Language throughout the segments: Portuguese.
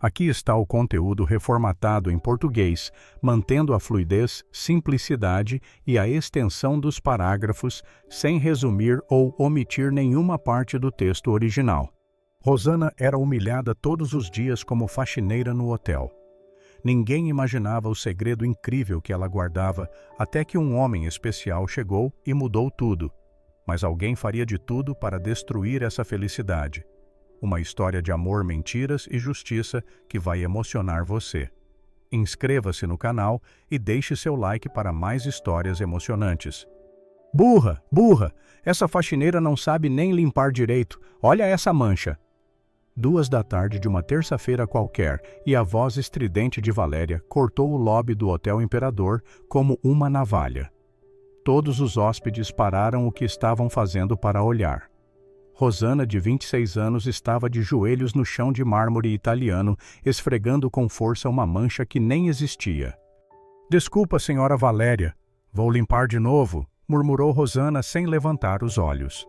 Aqui está o conteúdo reformatado em português, mantendo a fluidez, simplicidade e a extensão dos parágrafos, sem resumir ou omitir nenhuma parte do texto original. Rosana era humilhada todos os dias como faxineira no hotel. Ninguém imaginava o segredo incrível que ela guardava, até que um homem especial chegou e mudou tudo. Mas alguém faria de tudo para destruir essa felicidade. Uma história de amor, mentiras e justiça que vai emocionar você. Inscreva-se no canal e deixe seu like para mais histórias emocionantes. Burra, burra! Essa faxineira não sabe nem limpar direito. Olha essa mancha! 2 da tarde de uma terça-feira qualquer, e a voz estridente de Valéria cortou o lobby do Hotel Imperador como uma navalha. Todos os hóspedes pararam o que estavam fazendo para olhar. Rosana, de 26 anos, estava de joelhos no chão de mármore italiano, esfregando com força uma mancha que nem existia. "Desculpa, senhora Valéria. Vou limpar de novo", murmurou Rosana sem levantar os olhos.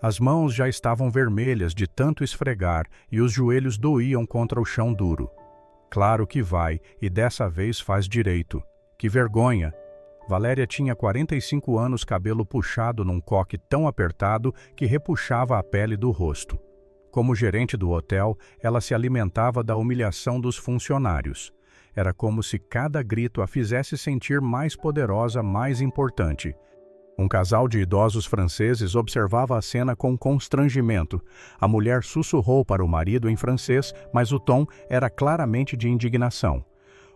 As mãos já estavam vermelhas de tanto esfregar e os joelhos doíam contra o chão duro. Claro que vai, e dessa vez faz direito. Que vergonha! Valéria tinha 45 anos, cabelo puxado num coque tão apertado que repuxava a pele do rosto. Como gerente do hotel, ela se alimentava da humilhação dos funcionários. Era como se cada grito a fizesse sentir mais poderosa, mais importante. Um casal de idosos franceses observava a cena com constrangimento. A mulher sussurrou para o marido em francês, mas o tom era claramente de indignação.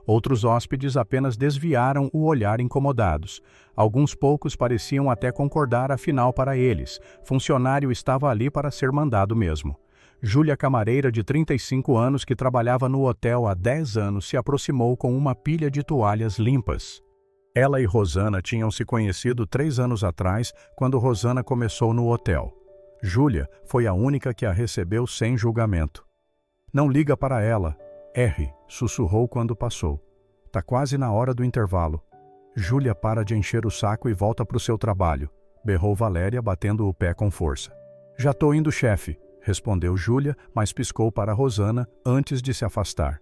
Outros hóspedes apenas desviaram o olhar incomodados. Alguns poucos pareciam até concordar, afinal, para eles, funcionário estava ali para ser mandado mesmo. Júlia, camareira de 35 anos que trabalhava no hotel há 10 anos, se aproximou com uma pilha de toalhas limpas. Ela e Rosana tinham se conhecido 3 anos atrás, quando Rosana começou no hotel. Júlia foi a única que a recebeu sem julgamento. "Não liga para ela. R", sussurrou quando passou. "Tá quase na hora do intervalo." Júlia para de encher o saco e volta para o seu trabalho, berrou Valéria, batendo o pé com força. "Já tô indo, chefe", respondeu Júlia, mas piscou para Rosana antes de se afastar.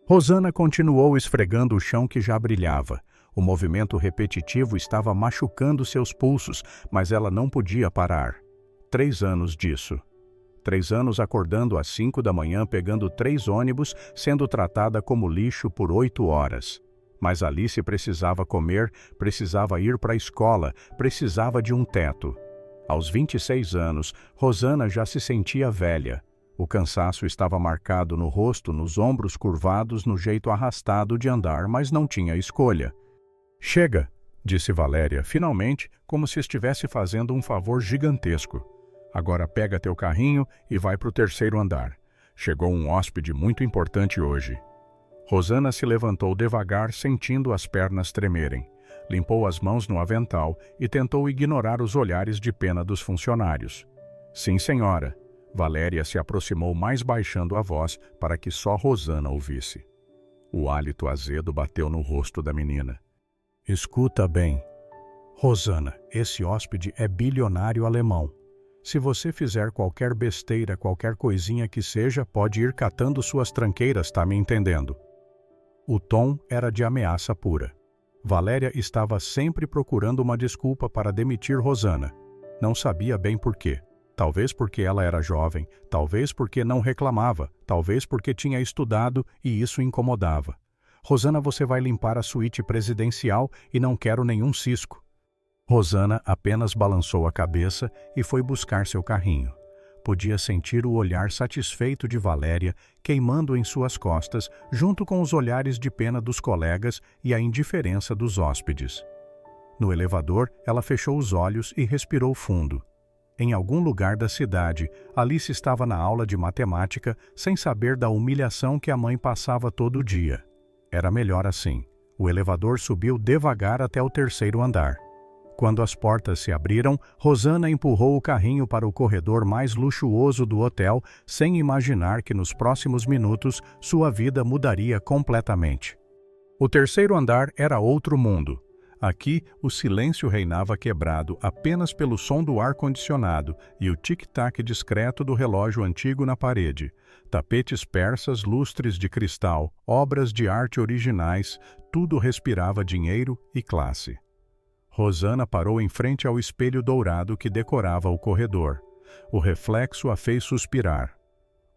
Rosana continuou esfregando o chão que já brilhava. O movimento repetitivo estava machucando seus pulsos, mas ela não podia parar. 3 anos disso. 3 anos acordando às 5 da manhã, pegando 3 ônibus, sendo tratada como lixo por 8 horas. Mas Alice precisava comer, precisava ir para a escola, precisava de um teto. Aos 26 anos, Rosana já se sentia velha. O cansaço estava marcado no rosto, nos ombros curvados, no jeito arrastado de andar, mas não tinha escolha. "Chega", disse Valéria, finalmente, como se estivesse fazendo um favor gigantesco. "Agora pega teu carrinho e vai para o 3º andar. Chegou um hóspede muito importante hoje." Rosana se levantou devagar, sentindo as pernas tremerem. Limpou as mãos no avental e tentou ignorar os olhares de pena dos funcionários. "Sim, senhora." Valéria se aproximou mais, baixando a voz para que só Rosana ouvisse. O hálito azedo bateu no rosto da menina. "Escuta bem. Rosana, esse hóspede é bilionário alemão. Se você fizer qualquer besteira, qualquer coisinha que seja, pode ir catando suas tranqueiras, tá me entendendo?" O tom era de ameaça pura. Valéria estava sempre procurando uma desculpa para demitir Rosana. Não sabia bem por quê. Talvez porque ela era jovem, talvez porque não reclamava, talvez porque tinha estudado e isso incomodava. "Rosana, você vai limpar a suíte presidencial e não quero nenhum cisco." Rosana apenas balançou a cabeça e foi buscar seu carrinho. Podia sentir o olhar satisfeito de Valéria queimando em suas costas, junto com os olhares de pena dos colegas e a indiferença dos hóspedes. No elevador, ela fechou os olhos e respirou fundo. Em algum lugar da cidade, Alice estava na aula de matemática, sem saber da humilhação que a mãe passava todo dia. Era melhor assim. O elevador subiu devagar até o 3º andar. Quando as portas se abriram, Rosana empurrou o carrinho para o corredor mais luxuoso do hotel, sem imaginar que nos próximos minutos sua vida mudaria completamente. O 3º andar era outro mundo. Aqui, o silêncio reinava quebrado apenas pelo som do ar-condicionado e o tic-tac discreto do relógio antigo na parede. Tapetes persas, lustres de cristal, obras de arte originais, tudo respirava dinheiro e classe. Rosana parou em frente ao espelho dourado que decorava o corredor. O reflexo a fez suspirar.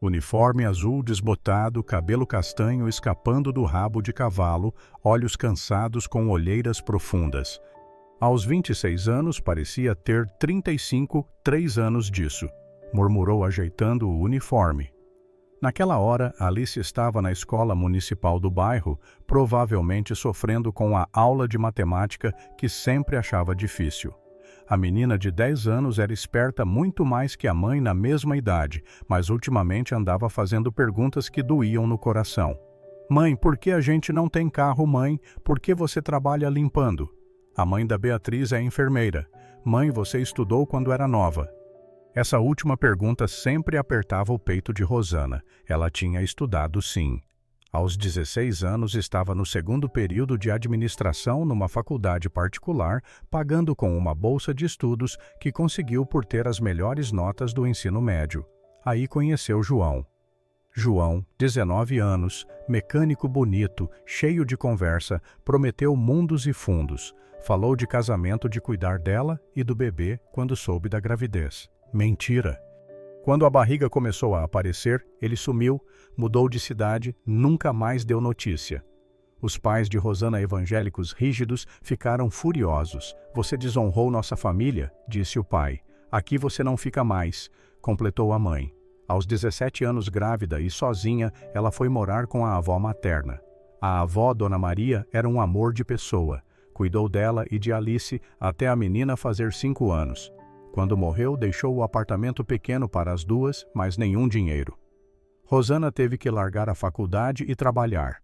Uniforme azul desbotado, cabelo castanho escapando do rabo de cavalo, olhos cansados com olheiras profundas. Aos 26 anos parecia ter 35, 3 anos disso, murmurou ajeitando o uniforme. Naquela hora, Alice estava na escola municipal do bairro, provavelmente sofrendo com a aula de matemática que sempre achava difícil. A menina de 10 anos era esperta muito mais que a mãe na mesma idade, mas ultimamente andava fazendo perguntas que doíam no coração. Mãe, por que a gente não tem carro, mãe? Por que você trabalha limpando? A mãe da Beatriz é enfermeira. Mãe, você estudou quando era nova. Essa última pergunta sempre apertava o peito de Rosana. Ela tinha estudado sim. Aos 16 anos estava no segundo período de administração numa faculdade particular, pagando com uma bolsa de estudos que conseguiu por ter as melhores notas do ensino médio. Aí conheceu João. João, 19 anos, mecânico bonito, cheio de conversa, prometeu mundos e fundos. Falou de casamento, de cuidar dela e do bebê quando soube da gravidez. Mentira! Quando a barriga começou a aparecer, ele sumiu, mudou de cidade, nunca mais deu notícia. Os pais de Rosana, evangélicos rígidos, ficaram furiosos. Você desonrou nossa família, disse o pai. Aqui você não fica mais, completou a mãe. Aos 17 anos grávida e sozinha, ela foi morar com a avó materna. A avó, Dona Maria, era um amor de pessoa. Cuidou dela e de Alice até a menina fazer 5 anos. Quando morreu, deixou o apartamento pequeno para as duas, mas nenhum dinheiro. Rosana teve que largar a faculdade e trabalhar.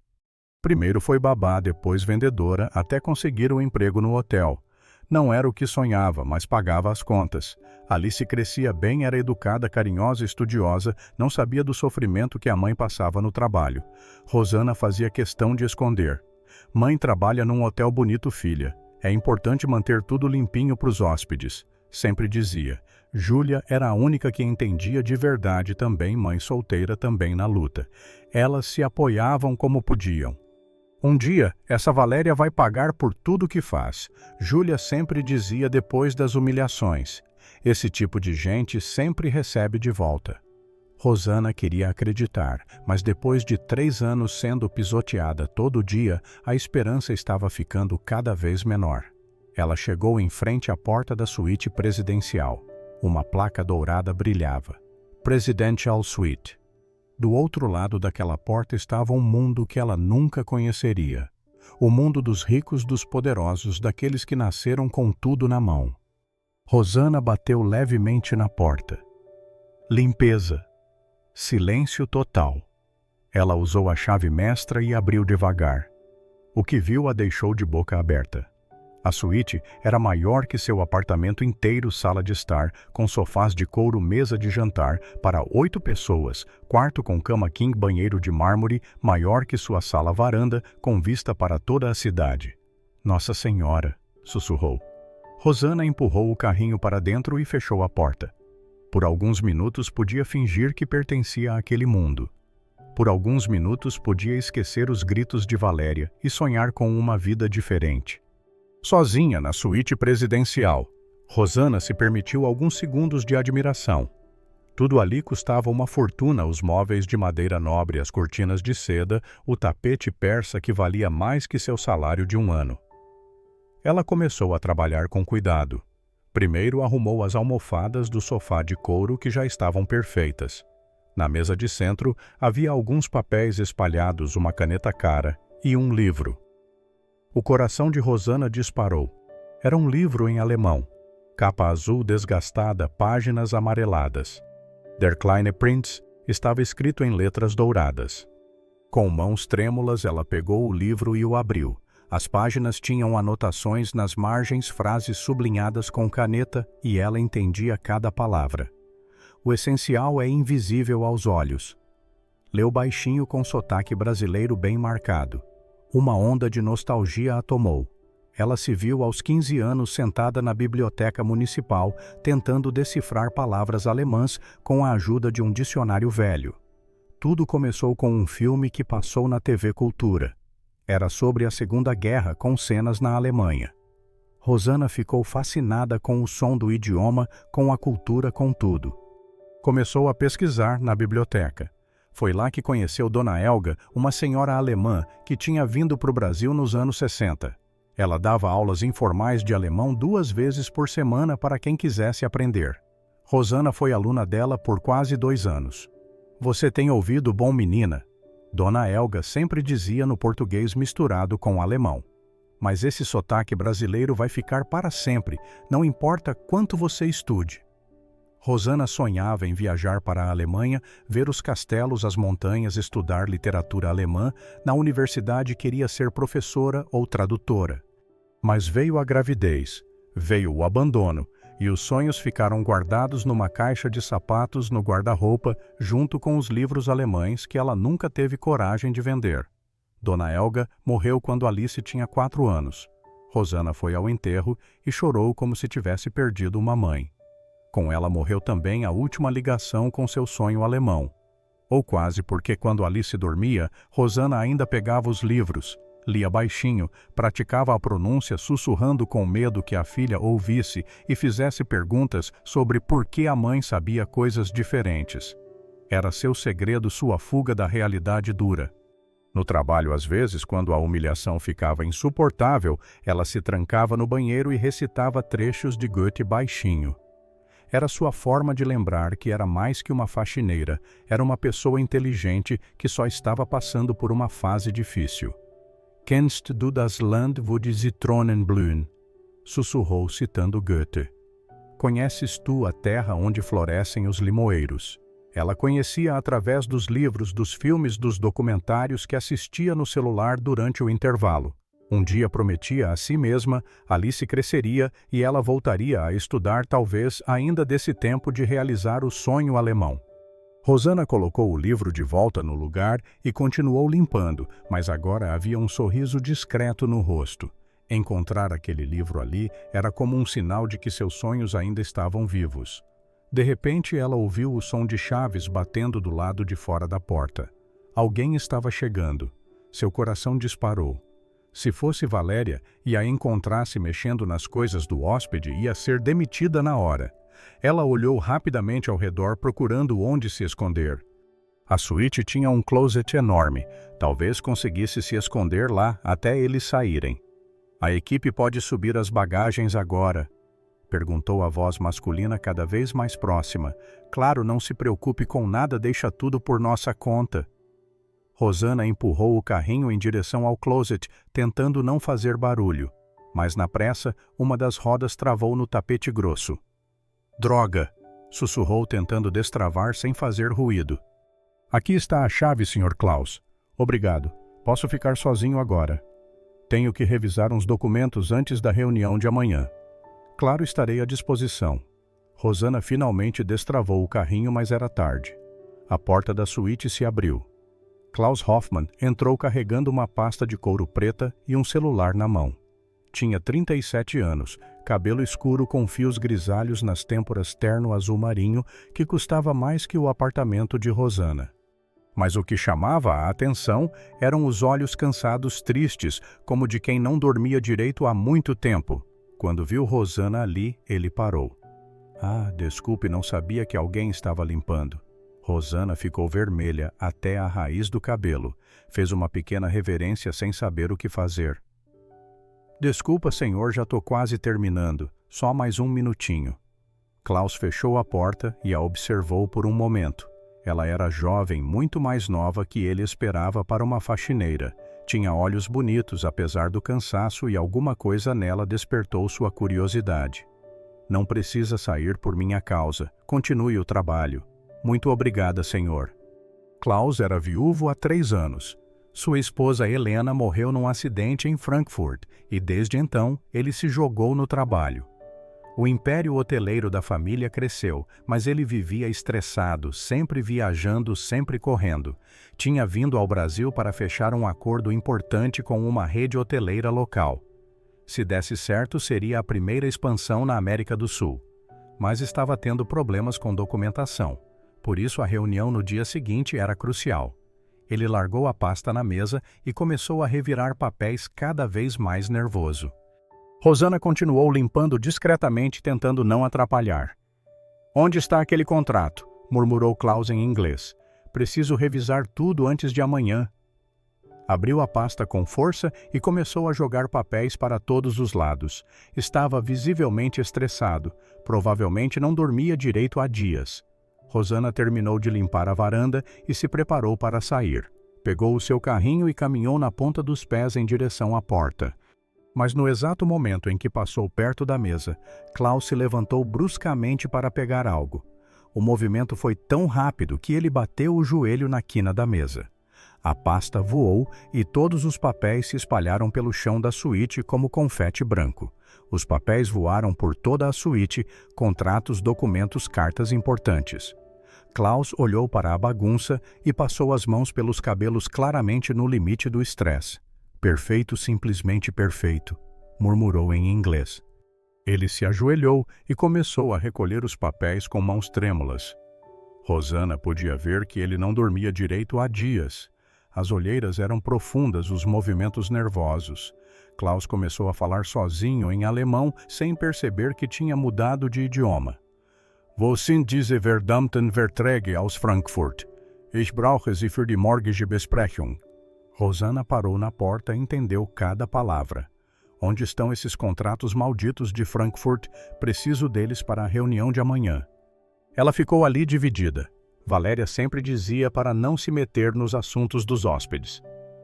Primeiro foi babá, depois vendedora, até conseguir um emprego no hotel. Não era o que sonhava, mas pagava as contas. Alice crescia bem, era educada, carinhosa e estudiosa, não sabia do sofrimento que a mãe passava no trabalho. Rosana fazia questão de esconder. Mãe trabalha num hotel bonito, filha. É importante manter tudo limpinho para os hóspedes. Sempre dizia. Júlia era a única que entendia de verdade também, mãe solteira também na luta. Elas se apoiavam como podiam. Um dia, essa Valéria vai pagar por tudo que faz. Júlia sempre dizia depois das humilhações. Esse tipo de gente sempre recebe de volta. Rosana queria acreditar, mas depois de 3 anos sendo pisoteada todo dia, a esperança estava ficando cada vez menor. Ela chegou em frente à porta da suíte presidencial. Uma placa dourada brilhava. Presidential Suite. Do outro lado daquela porta estava um mundo que ela nunca conheceria. O mundo dos ricos, dos poderosos, daqueles que nasceram com tudo na mão. Rosana bateu levemente na porta. Limpeza. Silêncio total. Ela usou a chave mestra e abriu devagar. O que viu a deixou de boca aberta. A suíte era maior que seu apartamento inteiro, sala de estar, com sofás de couro, mesa de jantar, para 8 pessoas, quarto com cama king, banheiro de mármore, maior que sua sala-varanda, com vista para toda a cidade. Nossa Senhora, sussurrou. Rosana empurrou o carrinho para dentro e fechou a porta. Por alguns minutos podia fingir que pertencia àquele mundo. Por alguns minutos podia esquecer os gritos de Valéria e sonhar com uma vida diferente. Sozinha na suíte presidencial, Rosana se permitiu alguns segundos de admiração. Tudo ali custava uma fortuna, os móveis de madeira nobre, as cortinas de seda, o tapete persa que valia mais que seu salário de 1 ano. Ela começou a trabalhar com cuidado. Primeiro arrumou as almofadas do sofá de couro que já estavam perfeitas. Na mesa de centro havia alguns papéis espalhados, uma caneta cara e um livro. O coração de Rosana disparou. Era um livro em alemão. Capa azul desgastada, páginas amareladas. Der kleine Prinz estava escrito em letras douradas. Com mãos trêmulas, ela pegou o livro e o abriu. As páginas tinham anotações nas margens, frases sublinhadas com caneta, e ela entendia cada palavra. O essencial é invisível aos olhos. Leu baixinho com sotaque brasileiro bem marcado. Uma onda de nostalgia a tomou. Ela se viu aos 15 anos sentada na biblioteca municipal, tentando decifrar palavras alemãs com a ajuda de um dicionário velho. Tudo começou com um filme que passou na TV Cultura. Era sobre a Segunda Guerra, com cenas na Alemanha. Rosana ficou fascinada com o som do idioma, com a cultura, com tudo. Começou a pesquisar na biblioteca. Foi lá que conheceu Dona Helga, uma senhora alemã que tinha vindo para o Brasil nos anos 60. Ela dava aulas informais de alemão 2 vezes por semana para quem quisesse aprender. Rosana foi aluna dela por quase 2 anos. Você tem ouvido bom, menina? Dona Helga sempre dizia no português misturado com alemão. Mas esse sotaque brasileiro vai ficar para sempre, não importa quanto você estude. Rosana sonhava em viajar para a Alemanha, ver os castelos, as montanhas, estudar literatura alemã. Na universidade queria ser professora ou tradutora. Mas veio a gravidez, veio o abandono, e os sonhos ficaram guardados numa caixa de sapatos no guarda-roupa, junto com os livros alemães que ela nunca teve coragem de vender. Dona Helga morreu quando Alice tinha 4 anos. Rosana foi ao enterro e chorou como se tivesse perdido uma mãe. Com ela morreu também a última ligação com seu sonho alemão. Ou quase, porque quando Alice dormia, Rosana ainda pegava os livros, lia baixinho, praticava a pronúncia sussurrando com medo que a filha ouvisse e fizesse perguntas sobre por que a mãe sabia coisas diferentes. Era seu segredo, sua fuga da realidade dura. No trabalho, às vezes, quando a humilhação ficava insuportável, ela se trancava no banheiro e recitava trechos de Goethe baixinho. Era sua forma de lembrar que era mais que uma faxineira, era uma pessoa inteligente que só estava passando por uma fase difícil. Kennst du das Land, wo die Zitronen blühen? Sussurrou citando Goethe. Conheces tu a terra onde florescem os limoeiros? Ela conhecia através dos livros, dos filmes, dos documentários que assistia no celular durante o intervalo. Um dia prometia a si mesma, Alice cresceria e ela voltaria a estudar, talvez ainda desse tempo de realizar o sonho alemão. Rosana colocou o livro de volta no lugar e continuou limpando, mas agora havia um sorriso discreto no rosto. Encontrar aquele livro ali era como um sinal de que seus sonhos ainda estavam vivos. De repente, ela ouviu o som de chaves batendo do lado de fora da porta. Alguém estava chegando. Seu coração disparou. Se fosse Valéria e a encontrasse mexendo nas coisas do hóspede, ia ser demitida na hora. Ela olhou rapidamente ao redor procurando onde se esconder. A suíte tinha um closet enorme. Talvez conseguisse se esconder lá até eles saírem. A equipe pode subir as bagagens agora? Perguntou a voz masculina cada vez mais próxima. Claro, não se preocupe com nada, deixa tudo por nossa conta. Rosana empurrou o carrinho em direção ao closet, tentando não fazer barulho. Mas na pressa, uma das rodas travou no tapete grosso. Droga! Sussurrou tentando destravar sem fazer ruído. Aqui está a chave, Sr. Klaus. Obrigado. Posso ficar sozinho agora. Tenho que revisar uns documentos antes da reunião de amanhã. Claro, estarei à disposição. Rosana finalmente destravou o carrinho, mas era tarde. A porta da suíte se abriu. Klaus Hoffmann entrou carregando uma pasta de couro preta e um celular na mão. Tinha 37 anos, cabelo escuro com fios grisalhos nas têmporas terno azul marinho, que custava mais que o apartamento de Rosana. Mas o que chamava a atenção eram os olhos cansados, tristes, como de quem não dormia direito há muito tempo. Quando viu Rosana ali, ele parou. Ah, desculpe, não sabia que alguém estava limpando. Rosana ficou vermelha até a raiz do cabelo. Fez uma pequena reverência sem saber o que fazer. Desculpa, senhor, já estou quase terminando. Só mais um minutinho. Klaus fechou a porta e a observou por um momento. Ela era jovem, muito mais nova que ele esperava para uma faxineira. Tinha olhos bonitos, apesar do cansaço, e alguma coisa nela despertou sua curiosidade. Não precisa sair por minha causa. Continue o trabalho. Muito obrigada, senhor. Klaus era viúvo há 3 anos. Sua esposa Helena morreu num acidente em Frankfurt e desde então ele se jogou no trabalho. O império hoteleiro da família cresceu, mas ele vivia estressado, sempre viajando, sempre correndo. Tinha vindo ao Brasil para fechar um acordo importante com uma rede hoteleira local. Se desse certo, seria a primeira expansão na América do Sul. Mas estava tendo problemas com documentação. Por isso, a reunião no dia seguinte era crucial. Ele largou a pasta na mesa e começou a revirar papéis cada vez mais nervoso. Rosana continuou limpando discretamente, tentando não atrapalhar. "Onde está aquele contrato?" murmurou Klaus em inglês. "Preciso revisar tudo antes de amanhã." Abriu a pasta com força e começou a jogar papéis para todos os lados. Estava visivelmente estressado. Provavelmente não dormia direito há dias. Rosana terminou de limpar a varanda e se preparou para sair. Pegou o seu carrinho e caminhou na ponta dos pés em direção à porta. Mas no exato momento em que passou perto da mesa, Klaus se levantou bruscamente para pegar algo. O movimento foi tão rápido que ele bateu o joelho na quina da mesa. A pasta voou e todos os papéis se espalharam pelo chão da suíte como confete branco. Os papéis voaram por toda a suíte, contratos, documentos, cartas importantes. Klaus olhou para a bagunça e passou as mãos pelos cabelos, claramente no limite do estresse. "Perfeito, simplesmente perfeito", murmurou em inglês. Ele se ajoelhou e começou a recolher os papéis com mãos trêmulas. Rosana podia ver que ele não dormia direito há dias. As olheiras eram profundas, os movimentos nervosos. Klaus começou a falar sozinho em alemão, sem perceber que tinha mudado de idioma. "Wo sind diese verdammten Verträge aus Frankfurt? Ich brauche sie für die morgige Besprechung." Rosana parou na porta e entendeu cada palavra. "Onde estão esses contratos malditos de Frankfurt? Preciso deles para a reunião de amanhã." Ela ficou ali dividida. Valéria sempre dizia para não se meter nos assuntos dos hóspedes.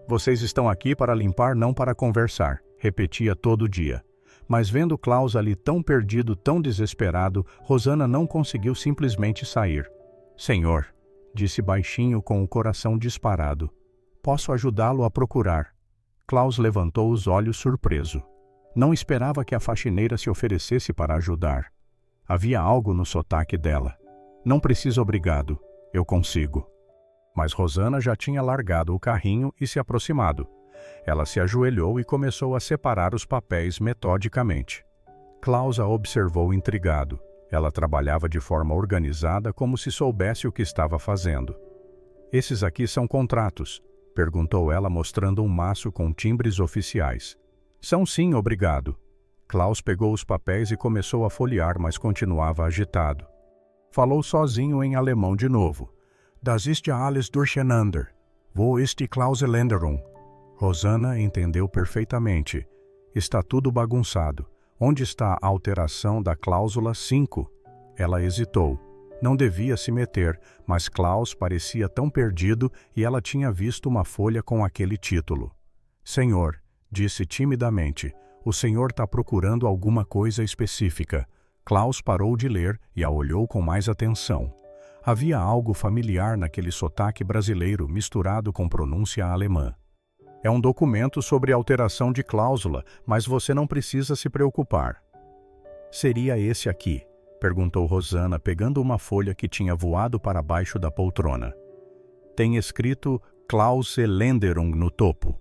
"Vocês estão aqui para limpar, não para conversar", repetia todo dia. Mas vendo Klaus ali tão perdido, tão desesperado, Rosana não conseguiu simplesmente sair. "Senhor", disse baixinho com o coração disparado, "posso ajudá-lo a procurar?" Klaus levantou os olhos surpreso. Não esperava que a faxineira se oferecesse para ajudar. Havia algo no sotaque dela. "Não precisa, obrigado. Eu consigo." Mas Rosana já tinha largado o carrinho e se aproximado. Ela se ajoelhou e começou a separar os papéis metodicamente. Klaus a observou intrigado. Ela trabalhava de forma organizada, como se soubesse o que estava fazendo. "Esses aqui são contratos?" perguntou ela, mostrando um maço com timbres oficiais. "São sim, obrigado." Klaus pegou os papéis e começou a folhear, mas continuava agitado. Falou sozinho em alemão de novo. "Das ist ja alles durcheinander. Wo ist die Klauseländerung?" Rosana entendeu perfeitamente. "Está tudo bagunçado. Onde está a alteração da cláusula 5? Ela hesitou. Não devia se meter, mas Klaus parecia tão perdido e ela tinha visto uma folha com aquele título. "Senhor", disse timidamente, "o senhor está procurando alguma coisa específica." Klaus parou de ler e a olhou com mais atenção. Havia algo familiar naquele sotaque brasileiro misturado com pronúncia alemã. "É um documento sobre alteração de cláusula, mas você não precisa se preocupar." "Seria esse aqui?" perguntou Rosana, pegando uma folha que tinha voado para baixo da poltrona. "Tem escrito Klauseländerung no topo."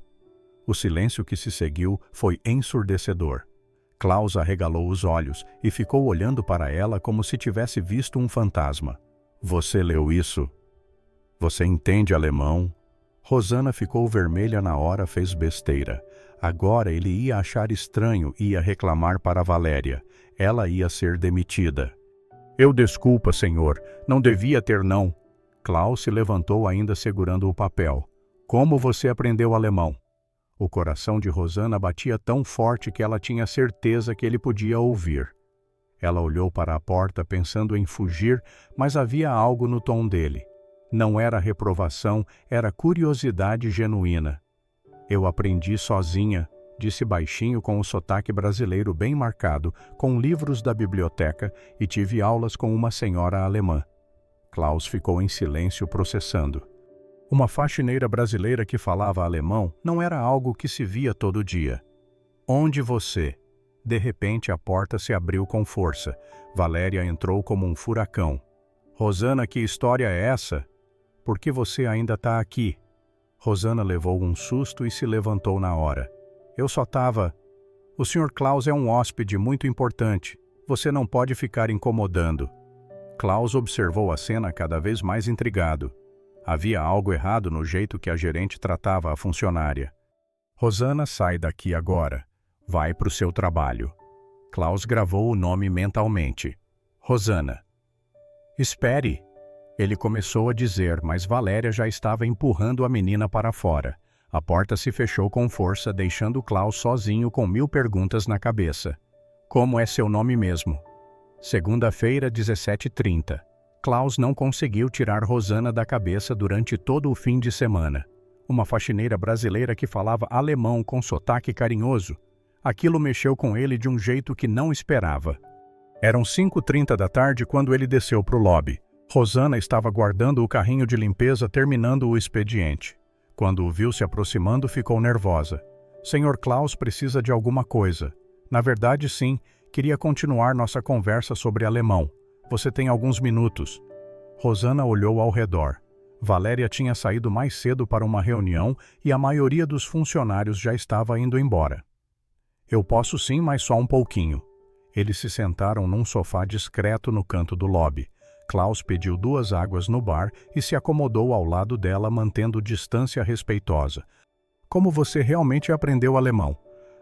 O silêncio que se seguiu foi ensurdecedor. Klaus arregalou os olhos e ficou olhando para ela como se tivesse visto um fantasma. "Você leu isso? Você entende alemão?" Rosana ficou vermelha na hora, fez besteira. Agora ele ia achar estranho e ia reclamar para Valéria. Ela ia ser demitida. "Eu desculpa, senhor. Não devia ter não." Klaus se levantou ainda segurando o papel. "Como você aprendeu alemão?" O coração de Rosana batia tão forte que ela tinha certeza que ele podia ouvir. Ela olhou para a porta pensando em fugir, mas havia algo no tom dele. Não era reprovação, era curiosidade genuína. "Eu aprendi sozinha", disse baixinho com o sotaque brasileiro bem marcado, com livros da biblioteca, e tive aulas com uma senhora alemã. Klaus ficou em silêncio processando. Uma faxineira brasileira que falava alemão não era algo que se via todo dia. "Onde você?" De repente a porta se abriu com força. Valéria entrou como um furacão. "Rosana, que história é essa? Por que você ainda está aqui?" Rosana levou um susto e se levantou na hora. "Eu só estava..." O Sr. Klaus é um hóspede muito importante. Você não pode ficar incomodando. Klaus observou a cena cada vez mais intrigado. Havia algo errado no jeito que a gerente tratava a funcionária. Rosana, sai daqui agora. Vai para o seu trabalho. Klaus gravou o nome mentalmente. Rosana. Espere. Ele começou a dizer, mas Valéria já estava empurrando a menina para fora. A porta se fechou com força, deixando Klaus sozinho com 1000 perguntas na cabeça. Como é seu nome mesmo? Segunda-feira, 17h30. Klaus não conseguiu tirar Rosana da cabeça durante todo o fim de semana. Uma faxineira brasileira que falava alemão com sotaque carinhoso. Aquilo mexeu com ele de um jeito que não esperava. Eram 5h30 da tarde quando ele desceu para o lobby. Rosana estava guardando o carrinho de limpeza terminando o expediente. Quando o viu se aproximando, ficou nervosa. Sr. Klaus precisa de alguma coisa. Na verdade, sim, queria continuar nossa conversa sobre alemão. Você tem alguns minutos. Rosana olhou ao redor. Valéria tinha saído mais cedo para uma reunião e a maioria dos funcionários já estava indo embora. Eu posso sim, mas só um pouquinho. Eles se sentaram num sofá discreto no canto do lobby. Klaus pediu 2 águas no bar e se acomodou ao lado dela, mantendo distância respeitosa. Como você realmente aprendeu alemão?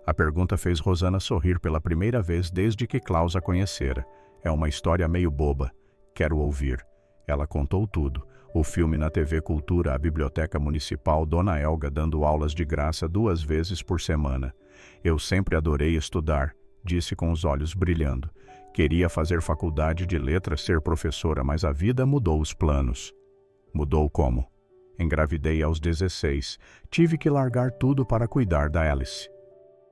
A pergunta fez Rosana sorrir pela primeira vez desde que Klaus a conhecera. É uma história meio boba. Quero ouvir. Ela contou tudo. O filme na TV Cultura, a Biblioteca Municipal, Dona Elga dando aulas de graça 2 vezes por semana. Eu sempre adorei estudar, disse com os olhos brilhando. Queria fazer faculdade de letras, ser professora, mas a vida mudou os planos. Mudou como? Engravidei aos 16. Tive que largar tudo para cuidar da Alice.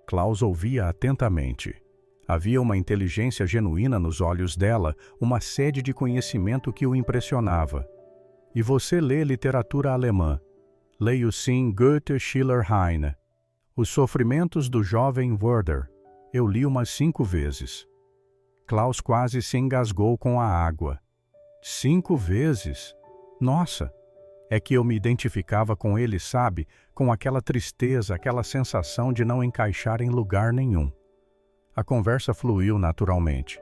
Klaus ouvia atentamente. Havia uma inteligência genuína nos olhos dela, uma sede de conhecimento que o impressionava. E você lê literatura alemã? Leio sim Goethe, Schiller, Heine. Os Sofrimentos do Jovem Werther. Eu li umas 5 vezes. Klaus quase se engasgou com a água. 5 vezes? Nossa! É que eu me identificava com ele, sabe? Com aquela tristeza, aquela sensação de não encaixar em lugar nenhum. A conversa fluiu naturalmente.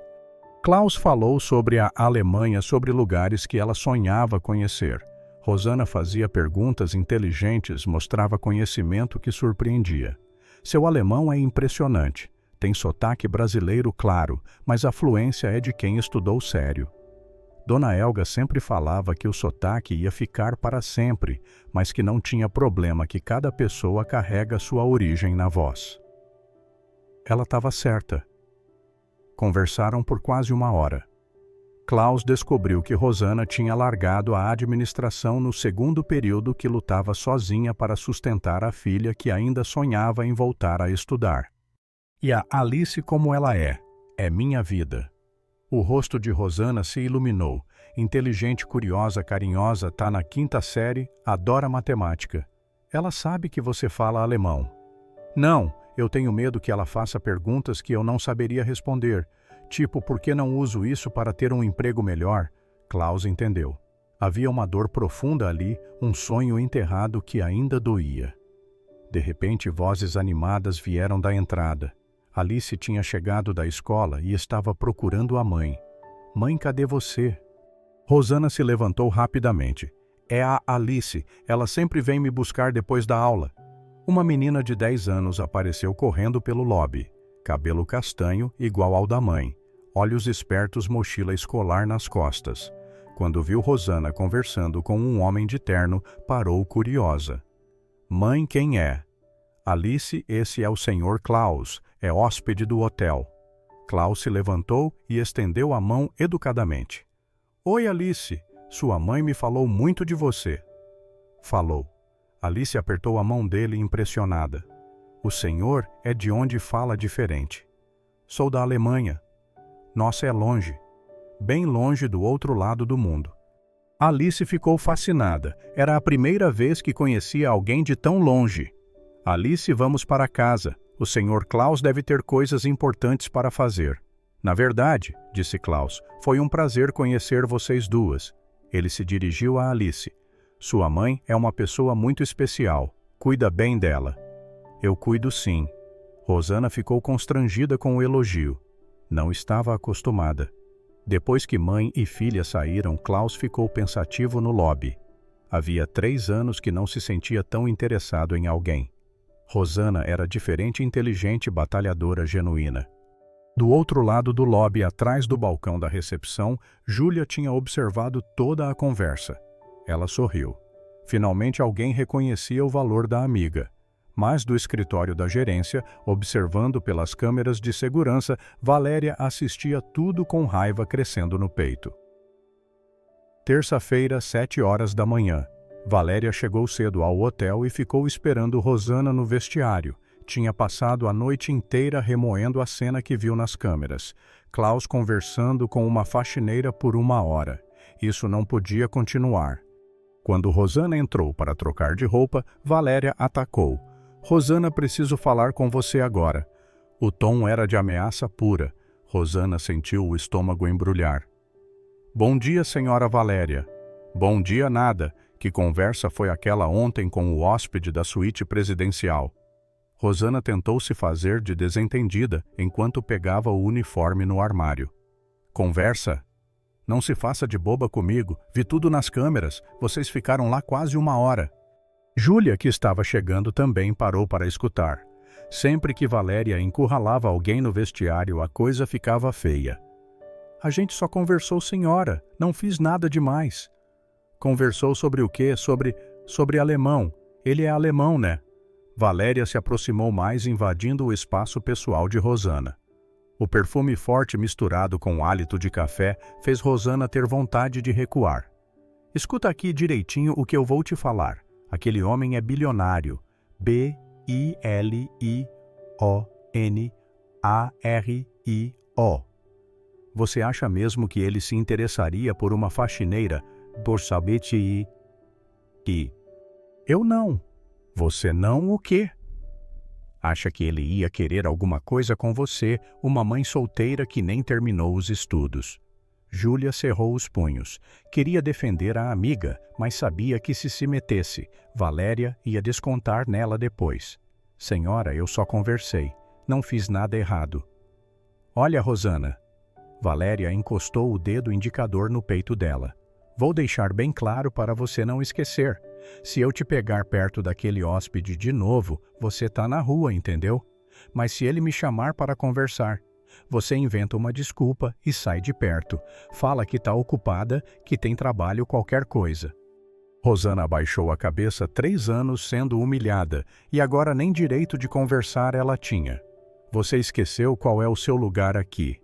Klaus falou sobre a Alemanha, sobre lugares que ela sonhava conhecer. Rosana fazia perguntas inteligentes, mostrava conhecimento que surpreendia. Seu alemão é impressionante. Tem sotaque brasileiro, claro, mas a fluência é de quem estudou sério. Dona Elga sempre falava que o sotaque ia ficar para sempre, mas que não tinha problema, que cada pessoa carrega sua origem na voz. Ela estava certa. Conversaram por quase 1 hora. Klaus descobriu que Rosana tinha largado a administração no 2º período, que lutava sozinha para sustentar a filha que ainda sonhava em voltar a estudar. E a Alice como ela é minha vida. O rosto de Rosana se iluminou. Inteligente, curiosa, carinhosa, tá na 5ª série, adora matemática. Ela sabe que você fala alemão. Não, eu tenho medo que ela faça perguntas que eu não saberia responder. Tipo, por que não uso isso para ter um emprego melhor? Klaus entendeu. Havia uma dor profunda ali, um sonho enterrado que ainda doía. De repente, vozes animadas vieram da entrada. Alice tinha chegado da escola e estava procurando a mãe. Mãe, cadê você? Rosana se levantou rapidamente. É a Alice, ela sempre vem me buscar depois da aula. Uma menina de 10 anos apareceu correndo pelo lobby. Cabelo castanho, igual ao da mãe. Olhos espertos, mochila escolar nas costas. Quando viu Rosana conversando com um homem de terno, parou curiosa. Mãe, quem é? Alice, esse é o Sr. Klaus, é hóspede do hotel. Klaus se levantou e estendeu a mão educadamente. Oi, Alice, sua mãe me falou muito de você. Falou. Alice apertou a mão dele impressionada. O senhor é de onde fala diferente. Sou da Alemanha. Nossa, é longe. Bem longe do outro lado do mundo. Alice ficou fascinada. Era a primeira vez que conhecia alguém de tão longe. Alice, vamos para casa. O Sr. Klaus deve ter coisas importantes para fazer. Na verdade, disse Klaus, foi um prazer conhecer vocês duas. Ele se dirigiu a Alice. Sua mãe é uma pessoa muito especial. Cuida bem dela. Eu cuido sim. Rosana ficou constrangida com o elogio. Não estava acostumada. Depois que mãe e filha saíram, Klaus ficou pensativo no lobby. Havia 3 anos que não se sentia tão interessado em alguém. Rosana era diferente, inteligente, batalhadora genuína. Do outro lado do lobby, atrás do balcão da recepção, Júlia tinha observado toda a conversa. Ela sorriu. Finalmente alguém reconhecia o valor da amiga. Mas do escritório da gerência, observando pelas câmeras de segurança, Valéria assistia tudo com raiva crescendo no peito. Terça-feira, 7 horas da manhã. Valéria chegou cedo ao hotel e ficou esperando Rosana no vestiário. Tinha passado a noite inteira remoendo a cena que viu nas câmeras. Klaus conversando com uma faxineira por 1 hora. Isso não podia continuar. Quando Rosana entrou para trocar de roupa, Valéria atacou. Rosana, preciso falar com você agora. O tom era de ameaça pura. Rosana sentiu o estômago embrulhar. Bom dia, senhora Valéria. Bom dia nada. Que conversa foi aquela ontem com o hóspede da suíte presidencial? Rosana tentou se fazer de desentendida enquanto pegava o uniforme no armário. Conversa? Não se faça de boba comigo. Vi tudo nas câmeras. Vocês ficaram lá quase 1 hora. Júlia, que estava chegando, também parou para escutar. Sempre que Valéria encurralava alguém no vestiário, a coisa ficava feia. A gente só conversou, senhora. Não fiz nada demais. Conversou sobre o quê? Sobre alemão. Ele é alemão, né? Valéria se aproximou mais, invadindo o espaço pessoal de Rosana. O perfume forte misturado com o hálito de café fez Rosana ter vontade de recuar. Escuta aqui direitinho o que eu vou te falar. Aquele homem é bilionário. B-I-L-I-O-N-A-R-I-O. Você acha mesmo que ele se interessaria por uma faxineira por saber que... Eu não. Você não o quê? Acha que ele ia querer alguma coisa com você, uma mãe solteira que nem terminou os estudos? Júlia cerrou os punhos. Queria defender a amiga, mas sabia que se metesse, Valéria ia descontar nela depois. Senhora, eu só conversei. Não fiz nada errado. Olha, Rosana. Valéria encostou o dedo indicador no peito dela. Vou deixar bem claro para você não esquecer. Se eu te pegar perto daquele hóspede de novo, você tá na rua, entendeu? Mas se ele me chamar para conversar, você inventa uma desculpa e sai de perto. Fala que tá ocupada, que tem trabalho, qualquer coisa. Rosana abaixou a cabeça, 3 anos sendo humilhada, e agora nem direito de conversar ela tinha. Você esqueceu qual é o seu lugar aqui.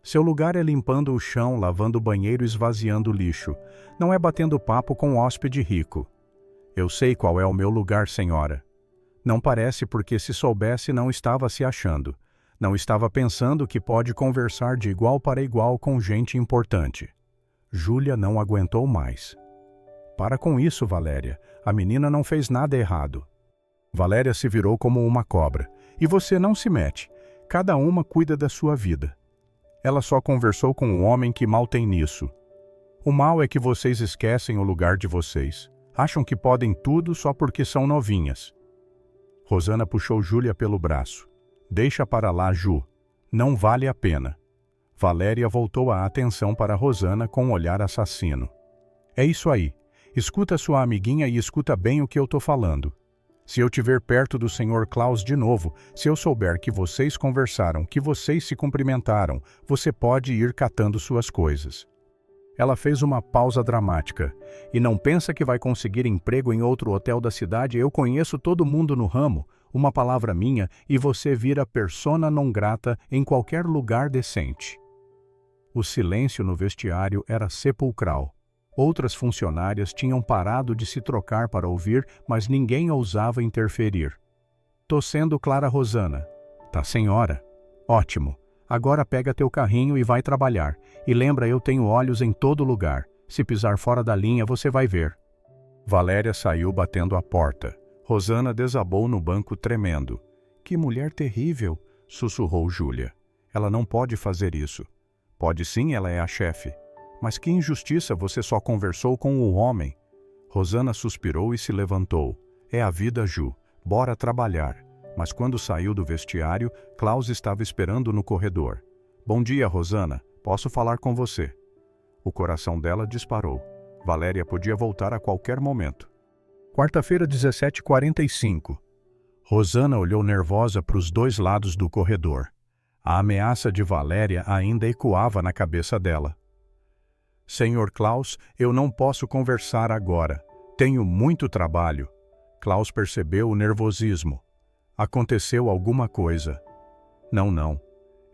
Seu lugar é limpando o chão, lavando o banheiro, esvaziando o lixo. Não é batendo papo com hóspede rico. Eu sei qual é o meu lugar, senhora. Não parece, porque se soubesse não estava se achando. Não estava pensando que pode conversar de igual para igual com gente importante. Júlia não aguentou mais. Para com isso, Valéria. A menina não fez nada errado. Valéria se virou como uma cobra. E você não se mete. Cada uma cuida da sua vida. Ela só conversou com um homem que mal tem nisso. O mal é que vocês esquecem o lugar de vocês. Acham que podem tudo só porque são novinhas. Rosana puxou Júlia pelo braço. Deixa para lá, Ju. Não vale a pena. Valéria voltou a atenção para Rosana com um olhar assassino. É isso aí. Escuta sua amiguinha e escuta bem o que eu tô falando. Se eu te ver perto do Sr. Klaus de novo, se eu souber que vocês conversaram, que vocês se cumprimentaram, você pode ir catando suas coisas. Ela fez uma pausa dramática. E não pensa que vai conseguir emprego em outro hotel da cidade? Eu conheço todo mundo no ramo. Uma palavra minha e você vira persona non grata em qualquer lugar decente. O silêncio no vestiário era sepulcral. Outras funcionárias tinham parado de se trocar para ouvir, mas ninguém ousava interferir. Tô sendo clara, Rosana. Tá, senhora? Ótimo. Agora pega teu carrinho e vai trabalhar. E lembra, eu tenho olhos em todo lugar. Se pisar fora da linha, você vai ver. Valéria saiu batendo a porta. Rosana desabou no banco tremendo. Que mulher terrível, sussurrou Júlia. Ela não pode fazer isso. Pode sim, ela é a chefe. Mas que injustiça, você só conversou com o homem. Rosana suspirou e se levantou. É a vida, Ju. Bora trabalhar. Mas quando saiu do vestiário, Klaus estava esperando no corredor. Bom dia, Rosana. Posso falar com você? O coração dela disparou. Valéria podia voltar a qualquer momento. Quarta-feira, 17h45. Rosana olhou nervosa para os dois lados do corredor. A ameaça de Valéria ainda ecoava na cabeça dela. Senhor Klaus, eu não posso conversar agora. Tenho muito trabalho. Klaus percebeu o nervosismo. Aconteceu alguma coisa. Não.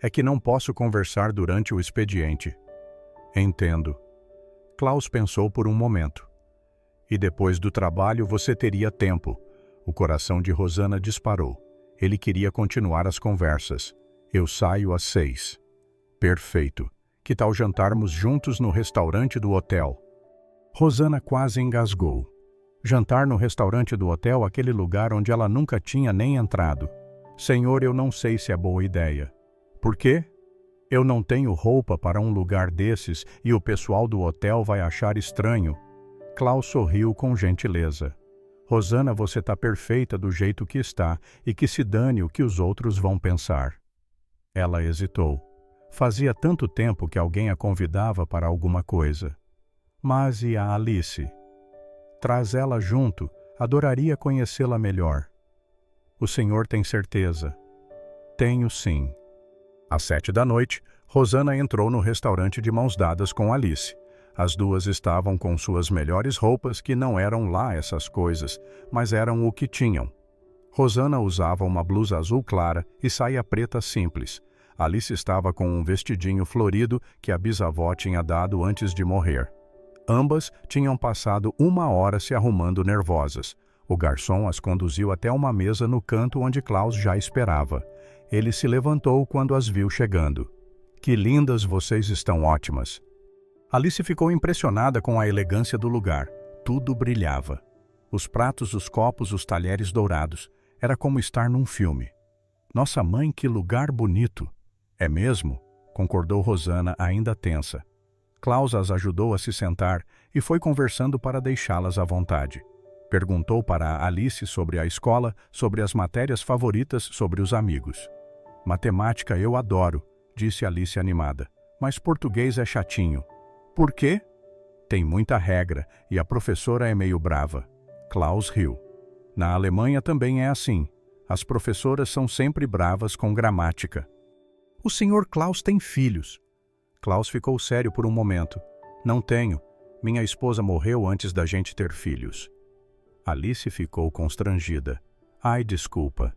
É que não posso conversar durante o expediente. Entendo. Klaus pensou por um momento. E depois do trabalho você teria tempo. O coração de Rosana disparou. Ele queria continuar as conversas. Eu saio às 6. Perfeito. Que tal jantarmos juntos no restaurante do hotel? Rosana quase engasgou. Jantar no restaurante do hotel, aquele lugar onde ela nunca tinha nem entrado. Senhor, eu não sei se é boa ideia. Por quê? Eu não tenho roupa para um lugar desses e o pessoal do hotel vai achar estranho. Klaus sorriu com gentileza. Rosana, você está perfeita do jeito que está e que se dane o que os outros vão pensar. Ela hesitou. Fazia tanto tempo que alguém a convidava para alguma coisa. Mas e a Alice? Traz ela junto, adoraria conhecê-la melhor. O senhor tem certeza? Tenho sim. Às 7 da noite, Rosana entrou no restaurante de mãos dadas com Alice. As duas estavam com suas melhores roupas, que não eram lá essas coisas, mas eram o que tinham. Rosana usava uma blusa azul clara e saia preta simples. Alice estava com um vestidinho florido que a bisavó tinha dado antes de morrer. Ambas tinham passado 1 hora se arrumando nervosas. O garçom as conduziu até uma mesa no canto onde Klaus já esperava. Ele se levantou quando as viu chegando. Que lindas, vocês estão ótimas. Alice ficou impressionada com a elegância do lugar. Tudo brilhava. Os pratos, os copos, os talheres dourados. Era como estar num filme. Nossa mãe, que lugar bonito! É mesmo? Concordou Rosana, ainda tensa. Klaus as ajudou a se sentar e foi conversando para deixá-las à vontade. Perguntou para Alice sobre a escola, sobre as matérias favoritas, sobre os amigos. Matemática eu adoro, disse Alice animada, mas português é chatinho. Por quê? Tem muita regra e a professora é meio brava. Klaus riu. Na Alemanha também é assim. As professoras são sempre bravas com gramática. O senhor Klaus tem filhos. Klaus ficou sério por um momento. Não tenho. Minha esposa morreu antes da gente ter filhos. Alice ficou constrangida. Ai, desculpa.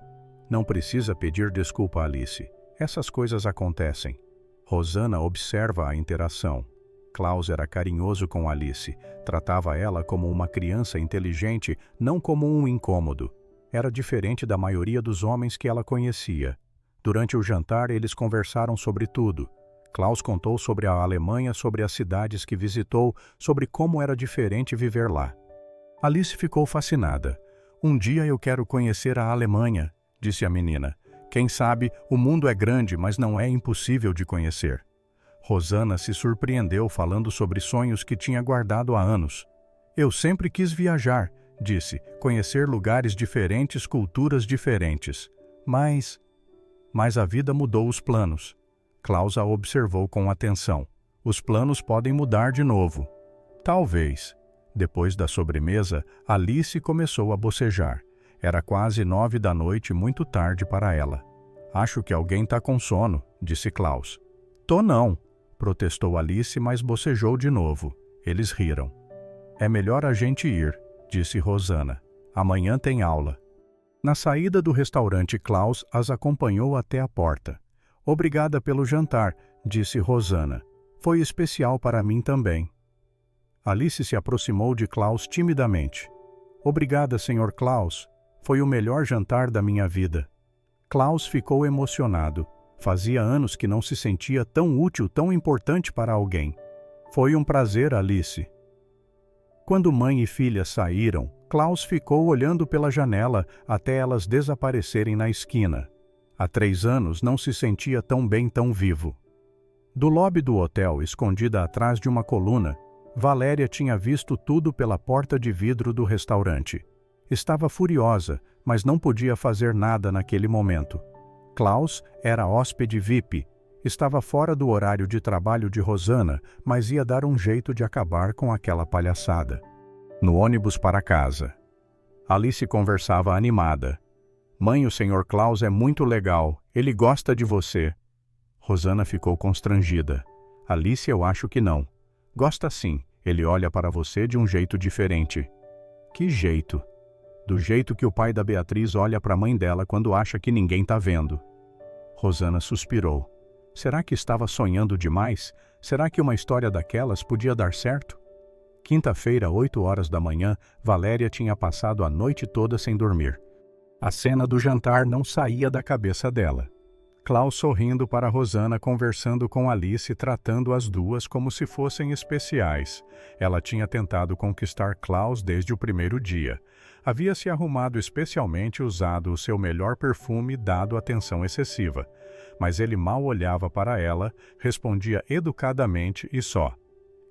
Não precisa pedir desculpa, Alice. Essas coisas acontecem. Rosana observa a interação. Klaus era carinhoso com Alice. Tratava ela como uma criança inteligente, não como um incômodo. Era diferente da maioria dos homens que ela conhecia. Durante o jantar, eles conversaram sobre tudo. Klaus contou sobre a Alemanha, sobre as cidades que visitou, sobre como era diferente viver lá. Alice ficou fascinada. Um dia eu quero conhecer a Alemanha, disse a menina. Quem sabe, o mundo é grande, mas não é impossível de conhecer. Rosana se surpreendeu falando sobre sonhos que tinha guardado há anos. Eu sempre quis viajar, disse, conhecer lugares diferentes, culturas diferentes. Mas a vida mudou os planos. Klaus a observou com atenção. Os planos podem mudar de novo. Talvez. Depois da sobremesa, Alice começou a bocejar. Era quase 9 da noite, muito tarde para ela. Acho que alguém está com sono, disse Klaus. Tô não, protestou Alice, mas bocejou de novo. Eles riram. É melhor a gente ir, disse Rosana. Amanhã tem aula. Na saída do restaurante, Klaus as acompanhou até a porta. Obrigada pelo jantar, disse Rosana. Foi especial para mim também. Alice se aproximou de Klaus timidamente. Obrigada, Sr. Klaus. Foi o melhor jantar da minha vida. Klaus ficou emocionado. Fazia anos que não se sentia tão útil, tão importante para alguém. Foi um prazer, Alice. Quando mãe e filha saíram, Klaus ficou olhando pela janela até elas desaparecerem na esquina. Há 3 anos não se sentia tão bem, tão vivo. Do lobby do hotel, escondida atrás de uma coluna, Valéria tinha visto tudo pela porta de vidro do restaurante. Estava furiosa, mas não podia fazer nada naquele momento. Klaus era hóspede VIP. Estava fora do horário de trabalho de Rosanna, mas ia dar um jeito de acabar com aquela palhaçada. No ônibus para casa, Alice conversava animada. Mãe, o Sr. Klaus é muito legal. Ele gosta de você. Rosanna ficou constrangida. Alice, eu acho que não. Gosta sim. Ele olha para você de um jeito diferente. Que jeito? Do jeito que o pai da Beatriz olha para a mãe dela quando acha que ninguém está vendo. Rosanna suspirou. Será que estava sonhando demais? Será que uma história daquelas podia dar certo? Quinta-feira, 8 horas da manhã, Valéria tinha passado a noite toda sem dormir. A cena do jantar não saía da cabeça dela. Klaus sorrindo para Rosanna, conversando com Alice, tratando as duas como se fossem especiais. Ela tinha tentado conquistar Klaus desde o primeiro dia. Havia se arrumado especialmente, usado o seu melhor perfume, dado atenção excessiva. Mas ele mal olhava para ela, respondia educadamente e só.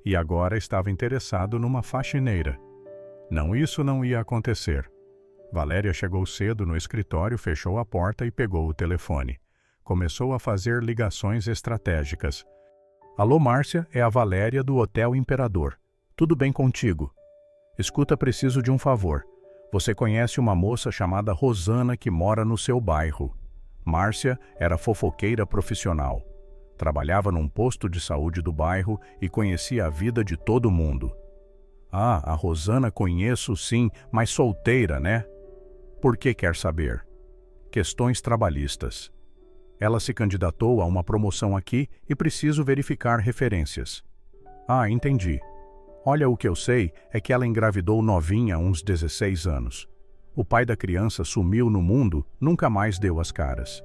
E agora estava interessado numa faxineira. Não, isso não ia acontecer. Valéria chegou cedo no escritório, fechou a porta e pegou o telefone. Começou a fazer ligações estratégicas. Alô, Márcia, é a Valéria do Hotel Imperador. Tudo bem contigo? Escuta, preciso de um favor. Você conhece uma moça chamada Rosanna que mora no seu bairro. Márcia era fofoqueira profissional. Trabalhava num posto de saúde do bairro e conhecia a vida de todo mundo. Ah, a Rosanna conheço sim, mas solteira, né? Por que quer saber? Questões trabalhistas. Ela se candidatou a uma promoção aqui e preciso verificar referências. Ah, entendi. Olha, o que eu sei é que ela engravidou novinha há uns 16 anos. O pai da criança sumiu no mundo, nunca mais deu as caras.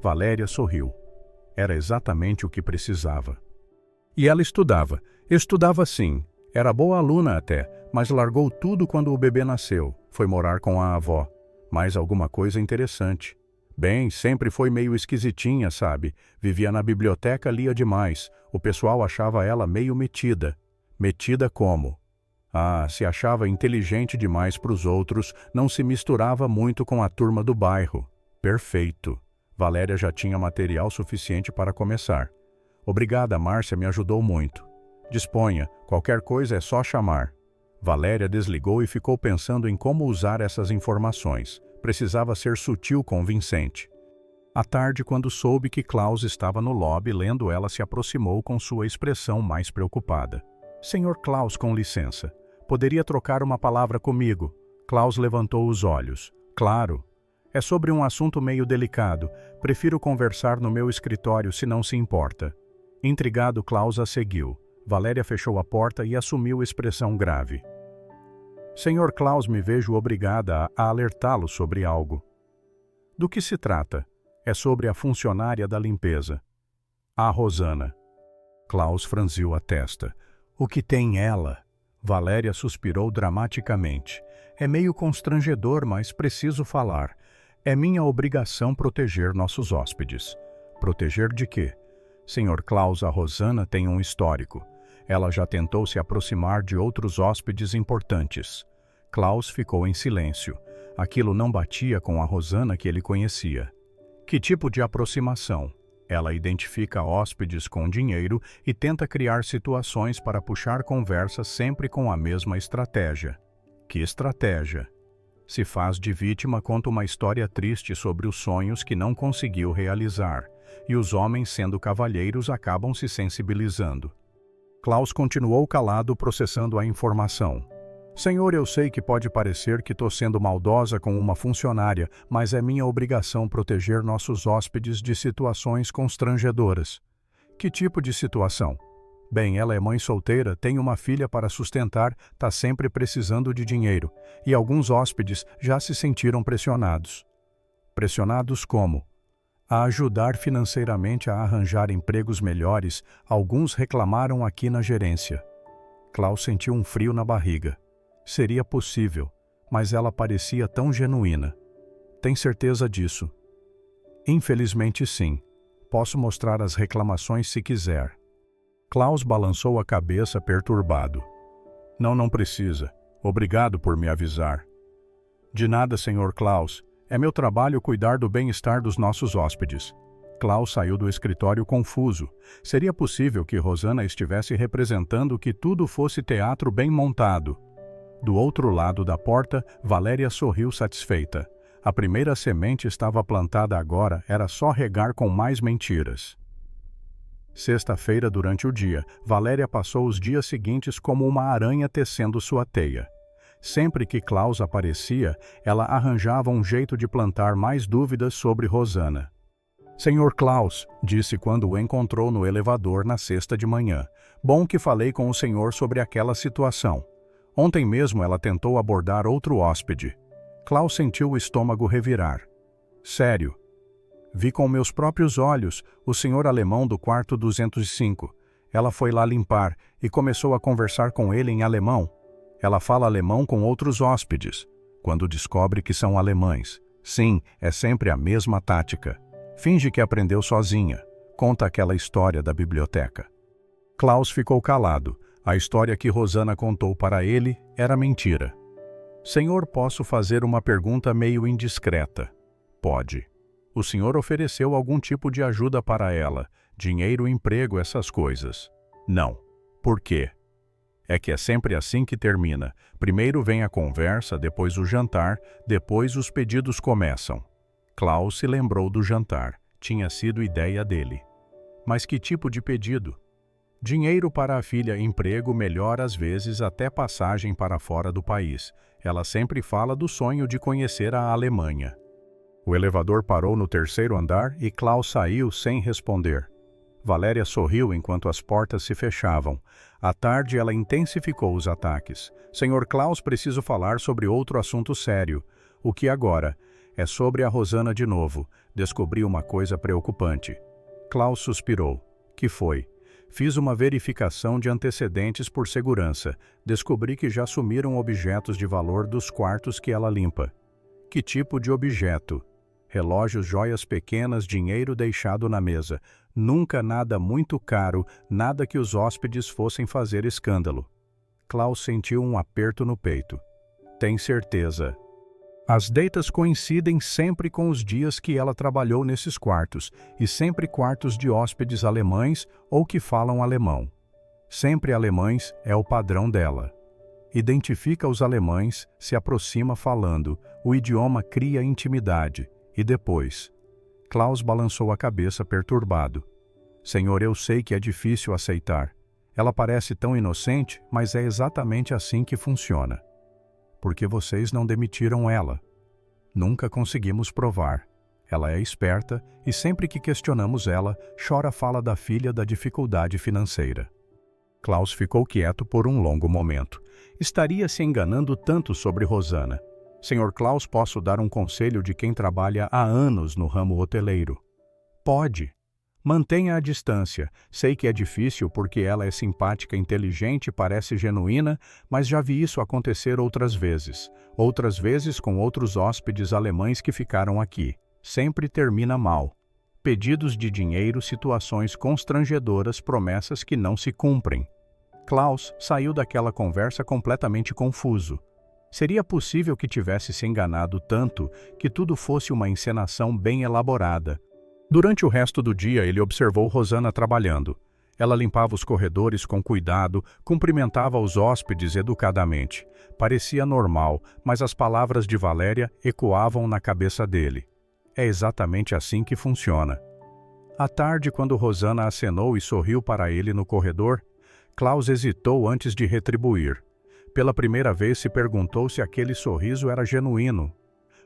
Valéria sorriu. Era exatamente o que precisava. E ela estudava. Estudava sim. Era boa aluna até, mas largou tudo quando o bebê nasceu. Foi morar com a avó. Mais alguma coisa interessante. Bem, sempre foi meio esquisitinha, sabe? Vivia na biblioteca, lia demais. O pessoal achava ela meio metida. Metida como? Ah, se achava inteligente demais para os outros, não se misturava muito com a turma do bairro. Perfeito. Valéria já tinha material suficiente para começar. Obrigada, Márcia, me ajudou muito. Disponha, qualquer coisa é só chamar. Valéria desligou e ficou pensando em como usar essas informações. Precisava ser sutil, convincente. À tarde, quando soube que Klaus estava no lobby lendo, ela se aproximou com sua expressão mais preocupada. Senhor Klaus, com licença. Poderia trocar uma palavra comigo? Klaus levantou os olhos. Claro. É sobre um assunto meio delicado. Prefiro conversar no meu escritório, se não se importa. Intrigado, Klaus a seguiu. Valéria fechou a porta e assumiu expressão grave. Senhor Klaus, me vejo obrigada a alertá-lo sobre algo. Do que se trata? É sobre a funcionária da limpeza. A Rosanna. Klaus franziu a testa. O que tem ela? Valéria suspirou dramaticamente. É meio constrangedor, mas preciso falar. É minha obrigação proteger nossos hóspedes. Proteger de quê? Senhor Klaus, a Rosanna tem um histórico. Ela já tentou se aproximar de outros hóspedes importantes. Klaus ficou em silêncio. Aquilo não batia com a Rosanna que ele conhecia. Que tipo de aproximação? Ela identifica hóspedes com dinheiro e tenta criar situações para puxar conversa sempre com a mesma estratégia. Que estratégia? Se faz de vítima, conta uma história triste sobre os sonhos que não conseguiu realizar, e os homens, sendo cavalheiros, acabam se sensibilizando. Klaus continuou calado, processando a informação. Senhor, eu sei que pode parecer que estou sendo maldosa com uma funcionária, mas é minha obrigação proteger nossos hóspedes de situações constrangedoras. Que tipo de situação? Bem, ela é mãe solteira, tem uma filha para sustentar, está sempre precisando de dinheiro, e alguns hóspedes já se sentiram pressionados. Pressionados como? A ajudar financeiramente a arranjar empregos melhores, alguns reclamaram aqui na gerência. Klaus sentiu um frio na barriga. Seria possível, mas ela parecia tão genuína. Tem certeza disso? Infelizmente sim. Posso mostrar as reclamações se quiser. Klaus balançou a cabeça perturbado. Não precisa. Obrigado por me avisar. De nada, Sr. Klaus. É meu trabalho cuidar do bem-estar dos nossos hóspedes. Klaus saiu do escritório confuso. Seria possível que Rosanna estivesse representando que tudo fosse teatro bem montado. Do outro lado da porta, Valéria sorriu satisfeita. A primeira semente estava plantada agora, era só regar com mais mentiras. Sexta-feira, durante o dia, Valéria passou os dias seguintes como uma aranha tecendo sua teia. Sempre que Klaus aparecia, ela arranjava um jeito de plantar mais dúvidas sobre Rosanna. Sr. Klaus, disse quando o encontrou no elevador na sexta de manhã. Bom que falei com o senhor sobre aquela situação. Ontem mesmo ela tentou abordar outro hóspede. Klaus sentiu o estômago revirar. Sério. Vi com meus próprios olhos o senhor alemão do quarto 205. Ela foi lá limpar e começou a conversar com ele em alemão. Ela fala alemão com outros hóspedes, quando descobre que são alemães. Sim, é sempre a mesma tática. Finge que aprendeu sozinha. Conta aquela história da biblioteca. Klaus ficou calado. A história que Rosanna contou para ele era mentira. Senhor, posso fazer uma pergunta meio indiscreta? Pode. O senhor ofereceu algum tipo de ajuda para ela? Dinheiro, emprego, essas coisas? Não. Por quê? É que é sempre assim que termina. Primeiro vem a conversa, depois o jantar, depois os pedidos começam. Klaus se lembrou do jantar. Tinha sido ideia dele. Mas que tipo de pedido? Dinheiro para a filha, emprego, melhor às vezes até passagem para fora do país. Ela sempre fala do sonho de conhecer a Alemanha. O elevador parou no terceiro andar e Klaus saiu sem responder. Valéria sorriu enquanto as portas se fechavam. À tarde ela intensificou os ataques. Sr. Klaus, preciso falar sobre outro assunto sério. O que agora? É sobre a Rosanna de novo. Descobri uma coisa preocupante. Klaus suspirou. Que foi? Fiz uma verificação de antecedentes por segurança. Descobri que já sumiram objetos de valor dos quartos que ela limpa. Que tipo de objeto? Relógios, joias pequenas, dinheiro deixado na mesa. Nunca nada muito caro, nada que os hóspedes fossem fazer escândalo. Klaus sentiu um aperto no peito. Tem certeza? As datas coincidem sempre com os dias que ela trabalhou nesses quartos, e sempre quartos de hóspedes alemães ou que falam alemão. Sempre alemães é o padrão dela. Identifica os alemães, se aproxima falando, o idioma cria intimidade, e depois... Klaus balançou a cabeça perturbado. Senhor, eu sei que é difícil aceitar. Ela parece tão inocente, mas é exatamente assim que funciona. Porque vocês não demitiram ela. Nunca conseguimos provar. Ela é esperta e sempre que questionamos ela, chora fala da filha da dificuldade financeira. Klaus ficou quieto por um longo momento. Estaria se enganando tanto sobre Rosanna. Sr. Klaus, posso dar um conselho de quem trabalha há anos no ramo hoteleiro. Pode. Mantenha a distância. Sei que é difícil porque ela é simpática, inteligente, parece genuína, mas já vi isso acontecer outras vezes. Outras vezes com outros hóspedes alemães que ficaram aqui. Sempre termina mal. Pedidos de dinheiro, situações constrangedoras, promessas que não se cumprem. Klaus saiu daquela conversa completamente confuso. Seria possível que tivesse se enganado tanto que tudo fosse uma encenação bem elaborada. Durante o resto do dia, ele observou Rosanna trabalhando. Ela limpava os corredores com cuidado, cumprimentava os hóspedes educadamente. Parecia normal, mas as palavras de Valéria ecoavam na cabeça dele. É exatamente assim que funciona. À tarde, quando Rosanna acenou e sorriu para ele no corredor, Klaus hesitou antes de retribuir. Pela primeira vez se perguntou se aquele sorriso era genuíno.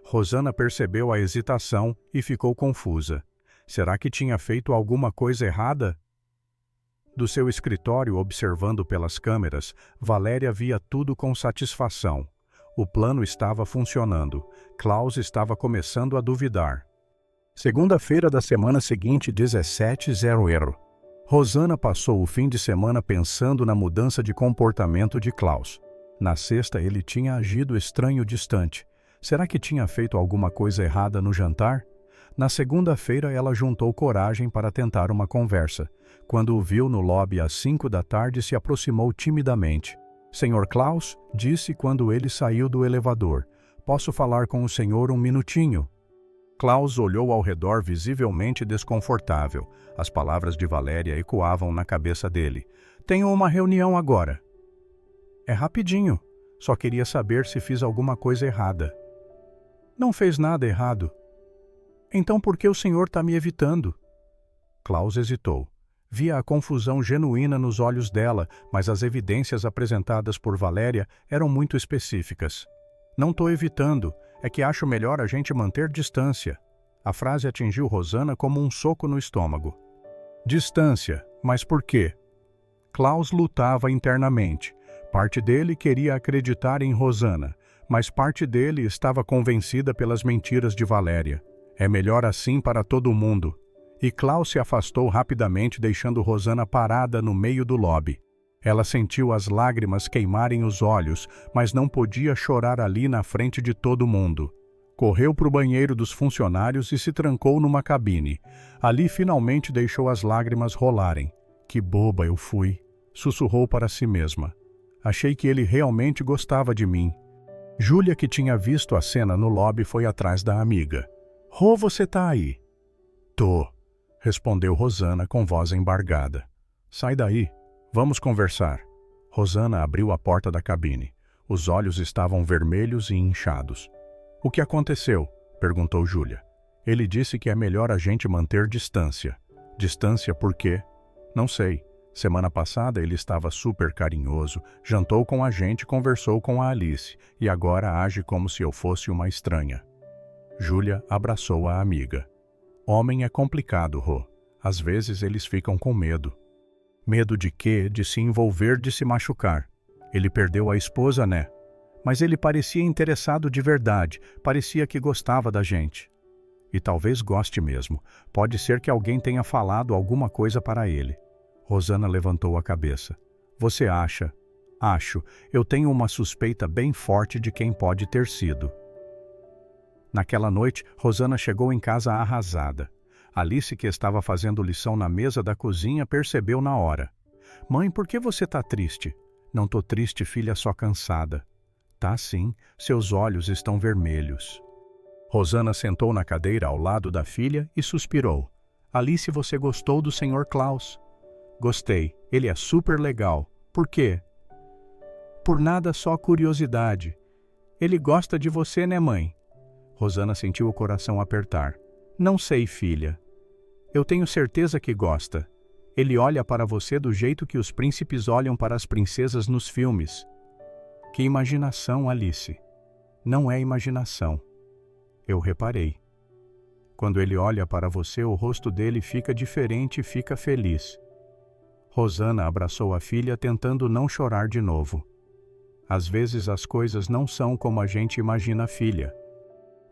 Rosanna percebeu a hesitação e ficou confusa. Será que tinha feito alguma coisa errada? Do seu escritório, observando pelas câmeras, Valéria via tudo com satisfação. O plano estava funcionando. Klaus estava começando a duvidar. Segunda-feira da semana seguinte, 17:00. Rosanna passou o fim de semana pensando na mudança de comportamento de Klaus. Na sexta, ele tinha agido estranho distante. Será que tinha feito alguma coisa errada no jantar? Na segunda-feira, ela juntou coragem para tentar uma conversa. Quando o viu no lobby às 17h, se aproximou timidamente. Sr. Klaus, disse quando ele saiu do elevador. Posso falar com o senhor um minutinho? Klaus olhou ao redor visivelmente desconfortável. As palavras de Valéria ecoavam na cabeça dele. Tenho uma reunião agora. É rapidinho. Só queria saber se fiz alguma coisa errada. Não fez nada errado. Então por que o senhor está me evitando? Klaus hesitou. Via a confusão genuína nos olhos dela, mas as evidências apresentadas por Valéria eram muito específicas. Não estou evitando, é que acho melhor a gente manter distância. A frase atingiu Rosana como um soco no estômago. Distância, mas por quê? Klaus lutava internamente. Parte dele queria acreditar em Rosana, mas parte dele estava convencida pelas mentiras de Valéria. É melhor assim para todo mundo. E Klaus se afastou rapidamente, deixando Rosana parada no meio do lobby. Ela sentiu as lágrimas queimarem os olhos, mas não podia chorar ali na frente de todo mundo. Correu para o banheiro dos funcionários e se trancou numa cabine. Ali finalmente deixou as lágrimas rolarem. Que boba eu fui, sussurrou para si mesma. Achei que ele realmente gostava de mim. Júlia, que tinha visto a cena no lobby, foi atrás da amiga. Rô, você tá aí? Tô, respondeu Rosana com voz embargada. Sai daí. Vamos conversar. Rosana abriu a porta da cabine. Os olhos estavam vermelhos e inchados. O que aconteceu? Perguntou Júlia. Ele disse que é melhor a gente manter distância. Distância por quê? Não sei. Semana passada ele estava super carinhoso, jantou com a gente, conversou com a Alice, e agora age como se eu fosse uma estranha. Júlia abraçou a amiga. Homem é complicado, Rô. Às vezes eles ficam com medo. Medo de quê? De se envolver, de se machucar. Ele perdeu a esposa, né? Mas ele parecia interessado de verdade, parecia que gostava da gente. E talvez goste mesmo. Pode ser que alguém tenha falado alguma coisa para ele. Rosana levantou a cabeça. Você acha? Acho. Eu tenho uma suspeita bem forte de quem pode ter sido. Naquela noite, Rosana chegou em casa arrasada. Alice, que estava fazendo lição na mesa da cozinha, percebeu na hora. Mãe, por que você está triste? Não tô triste, filha, só cansada. Tá sim, seus olhos estão vermelhos. Rosana sentou na cadeira ao lado da filha e suspirou. Alice, você gostou do Sr. Klaus? Gostei, ele é super legal. Por quê? Por nada, só curiosidade. Ele gosta de você, né, mãe? Rosana sentiu o coração apertar. Não sei, filha. Eu tenho certeza que gosta. Ele olha para você do jeito que os príncipes olham para as princesas nos filmes. Que imaginação, Alice. Não é imaginação. Eu reparei. Quando ele olha para você, o rosto dele fica diferente e fica feliz. Rosana abraçou a filha, tentando não chorar de novo. Às vezes as coisas não são como a gente imagina, filha.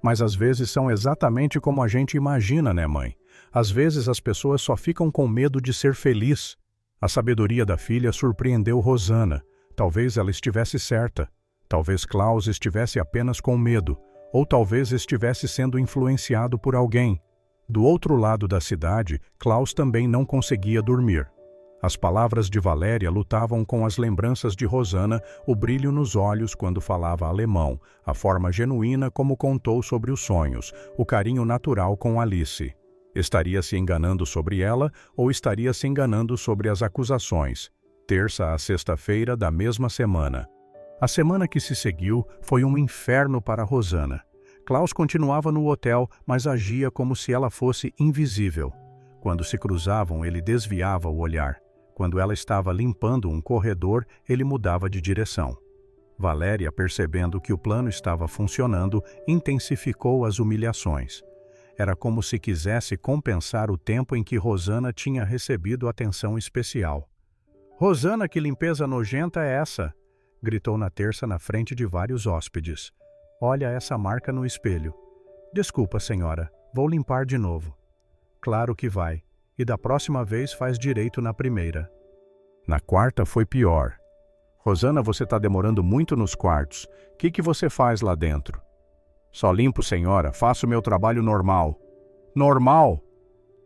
Mas às vezes são exatamente como a gente imagina, né, mãe? Às vezes as pessoas só ficam com medo de ser feliz. A sabedoria da filha surpreendeu Rosana. Talvez ela estivesse certa. Talvez Klaus estivesse apenas com medo. Ou talvez estivesse sendo influenciado por alguém. Do outro lado da cidade, Klaus também não conseguia dormir. As palavras de Valéria lutavam com as lembranças de Rosana, o brilho nos olhos quando falava alemão, a forma genuína como contou sobre os sonhos, o carinho natural com Alice. Estaria se enganando sobre ela ou estaria se enganando sobre as acusações? Terça a sexta-feira da mesma semana. A semana que se seguiu foi um inferno para Rosana. Klaus continuava no hotel, mas agia como se ela fosse invisível. Quando se cruzavam, ele desviava o olhar. Quando ela estava limpando um corredor, ele mudava de direção. Valéria, percebendo que o plano estava funcionando, intensificou as humilhações. Era como se quisesse compensar o tempo em que Rosana tinha recebido atenção especial. Rosana, que limpeza nojenta é essa? Gritou na terça na frente de vários hóspedes. Olha essa marca no espelho. Desculpa, senhora, vou limpar de novo. Claro que vai. E da próxima vez faz direito na primeira. Na quarta foi pior. Rosana, você está demorando muito nos quartos. O que você faz lá dentro? Só limpo, senhora. Faço meu trabalho normal. Normal?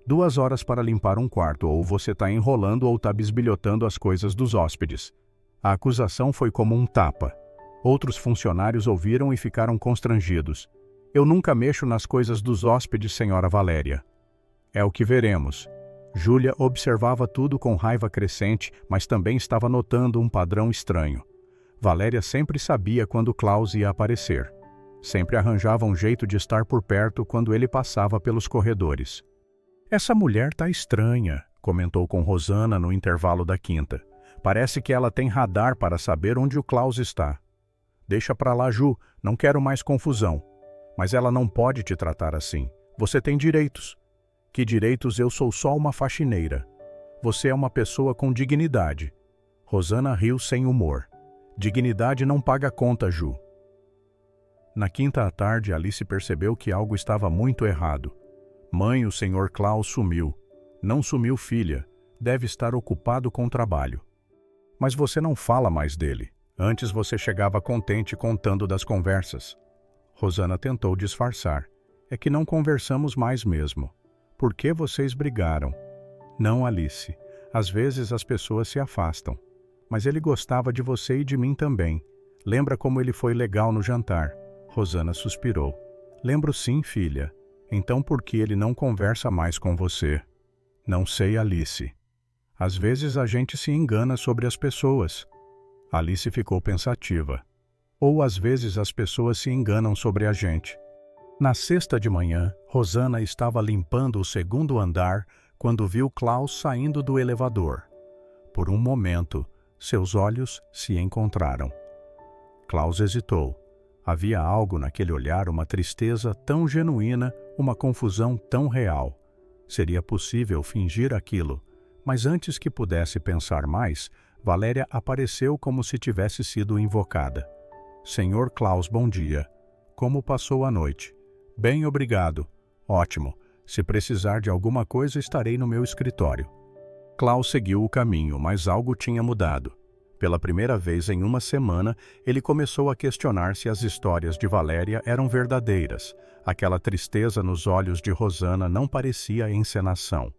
2 horas para limpar um quarto. Ou você está enrolando ou está bisbilhotando as coisas dos hóspedes. A acusação foi como um tapa. Outros funcionários ouviram e ficaram constrangidos. Eu nunca mexo nas coisas dos hóspedes, senhora Valéria. É o que veremos. Júlia observava tudo com raiva crescente, mas também estava notando um padrão estranho. Valéria sempre sabia quando Klaus ia aparecer. Sempre arranjava um jeito de estar por perto quando ele passava pelos corredores. Essa mulher tá estranha, comentou com Rosana no intervalo da quinta. Parece que ela tem radar para saber onde o Klaus está. Deixa pra lá, Ju, não quero mais confusão. Mas ela não pode te tratar assim. Você tem direitos. Que direitos? Eu sou só uma faxineira. Você é uma pessoa com dignidade. Rosana riu sem humor. Dignidade não paga conta, Ju. Na quinta à tarde, Alice percebeu que algo estava muito errado. Mãe, o Sr. Klaus sumiu. Não sumiu, filha. Deve estar ocupado com o trabalho. Mas você não fala mais dele. Antes você chegava contente contando das conversas. Rosana tentou disfarçar. É que não conversamos mais mesmo. Por que vocês brigaram? Não, Alice. Às vezes as pessoas se afastam. Mas ele gostava de você e de mim também. Lembra como ele foi legal no jantar? Rosana suspirou. Lembro sim, filha. Então por que ele não conversa mais com você? Não sei, Alice. Às vezes a gente se engana sobre as pessoas. Alice ficou pensativa. Ou às vezes as pessoas se enganam sobre a gente. Na sexta de manhã, Rosana estava limpando o segundo andar quando viu Klaus saindo do elevador. Por um momento, seus olhos se encontraram. Klaus hesitou. Havia algo naquele olhar, uma tristeza tão genuína, uma confusão tão real. Seria possível fingir aquilo, mas antes que pudesse pensar mais, Valéria apareceu como se tivesse sido invocada. Senhor Klaus, bom dia. Como passou a noite? Bem, obrigado. Ótimo. Se precisar de alguma coisa, estarei no meu escritório. Klaus seguiu o caminho, mas algo tinha mudado. Pela primeira vez em uma semana, ele começou a questionar se as histórias de Valéria eram verdadeiras. Aquela tristeza nos olhos de Rosana não parecia encenação.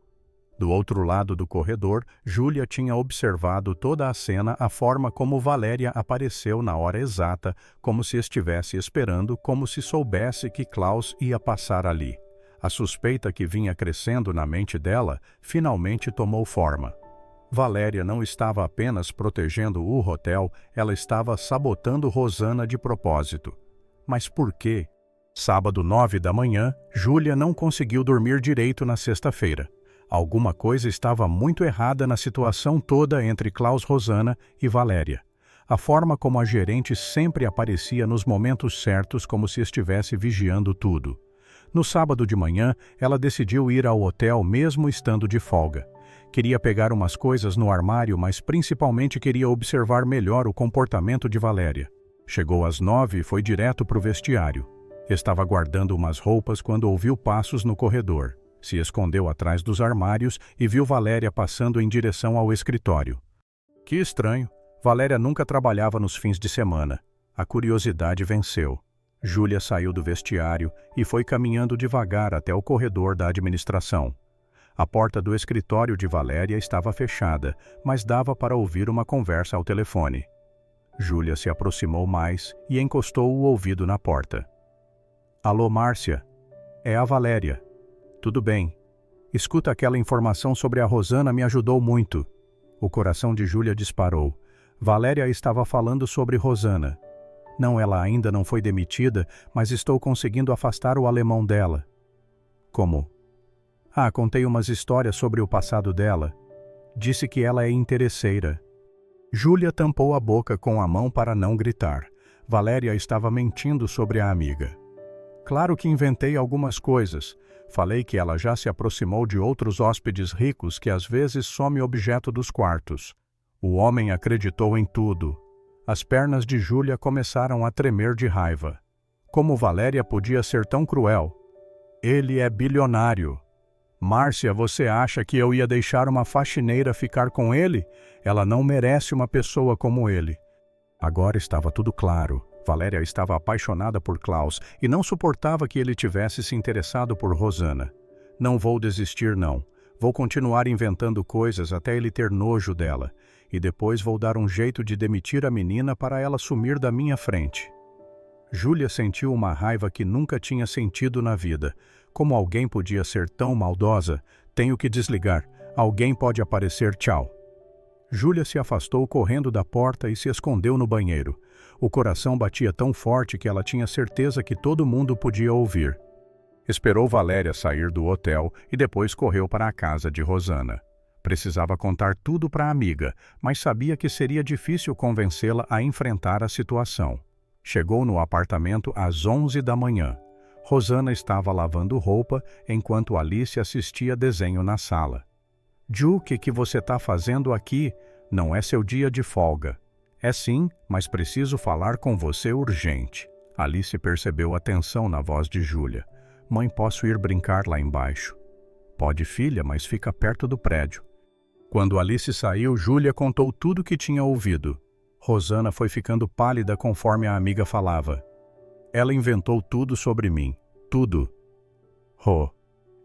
Do outro lado do corredor, Júlia tinha observado toda a cena, a forma como Valéria apareceu na hora exata, como se estivesse esperando, como se soubesse que Klaus ia passar ali. A suspeita que vinha crescendo na mente dela finalmente tomou forma. Valéria não estava apenas protegendo o hotel, ela estava sabotando Rosana de propósito. Mas por quê? Sábado, 9 da manhã, Júlia não conseguiu dormir direito na sexta-feira. Alguma coisa estava muito errada na situação toda entre Klaus, Rosana e Valéria. A forma como a gerente sempre aparecia nos momentos certos, como se estivesse vigiando tudo. No sábado de manhã, ela decidiu ir ao hotel mesmo estando de folga. Queria pegar umas coisas no armário, mas principalmente queria observar melhor o comportamento de Valéria. Chegou às 9 e foi direto para o vestiário. Estava guardando umas roupas quando ouviu passos no corredor. Se escondeu atrás dos armários e viu Valéria passando em direção ao escritório. Que estranho. Valéria nunca trabalhava nos fins de semana. A curiosidade venceu. Júlia saiu do vestiário e foi caminhando devagar até o corredor da administração. A porta do escritório de Valéria estava fechada, mas dava para ouvir uma conversa ao telefone. Júlia se aproximou mais e encostou o ouvido na porta. Alô, Márcia? É a Valéria. Tudo bem. Escuta, aquela informação sobre a Rosana me ajudou muito. O coração de Júlia disparou. Valéria estava falando sobre Rosana. Não, ela ainda não foi demitida, mas estou conseguindo afastar o alemão dela. Como? Contei umas histórias sobre o passado dela. Disse que ela é interesseira. Júlia tampou a boca com a mão para não gritar. Valéria estava mentindo sobre a amiga. Claro que inventei algumas coisas. Falei que ela já se aproximou de outros hóspedes ricos que às vezes some objeto dos quartos. O homem acreditou em tudo. As pernas de Júlia começaram a tremer de raiva. Como Valéria podia ser tão cruel? Ele é bilionário. Márcia, você acha que eu ia deixar uma faxineira ficar com ele? Ela não merece uma pessoa como ele. Agora estava tudo claro. Valéria estava apaixonada por Klaus e não suportava que ele tivesse se interessado por Rosana. Não vou desistir, não. Vou continuar inventando coisas até ele ter nojo dela. e depois vou dar um jeito de demitir a menina para ela sumir da minha frente. Júlia sentiu uma raiva que nunca tinha sentido na vida. Como alguém podia ser tão maldosa? Tenho que desligar. Alguém pode aparecer, tchau. Júlia se afastou correndo da porta e se escondeu no banheiro. O coração batia tão forte que ela tinha certeza que todo mundo podia ouvir. Esperou Valéria sair do hotel e depois correu para a casa de Rosana. Precisava contar tudo para a amiga, mas sabia que seria difícil convencê-la a enfrentar a situação. Chegou no apartamento às 11 da manhã. Rosana estava lavando roupa enquanto Alice assistia desenho na sala. Ju, o que você está fazendo aqui? Não é seu dia de folga. É sim, mas preciso falar com você urgente. Alice percebeu a tensão na voz de Júlia. Mãe, posso ir brincar lá embaixo? Pode, filha, mas fica perto do prédio. Quando Alice saiu, Júlia contou tudo o que tinha ouvido. Rosana foi ficando pálida conforme a amiga falava. Ela inventou tudo sobre mim. Tudo.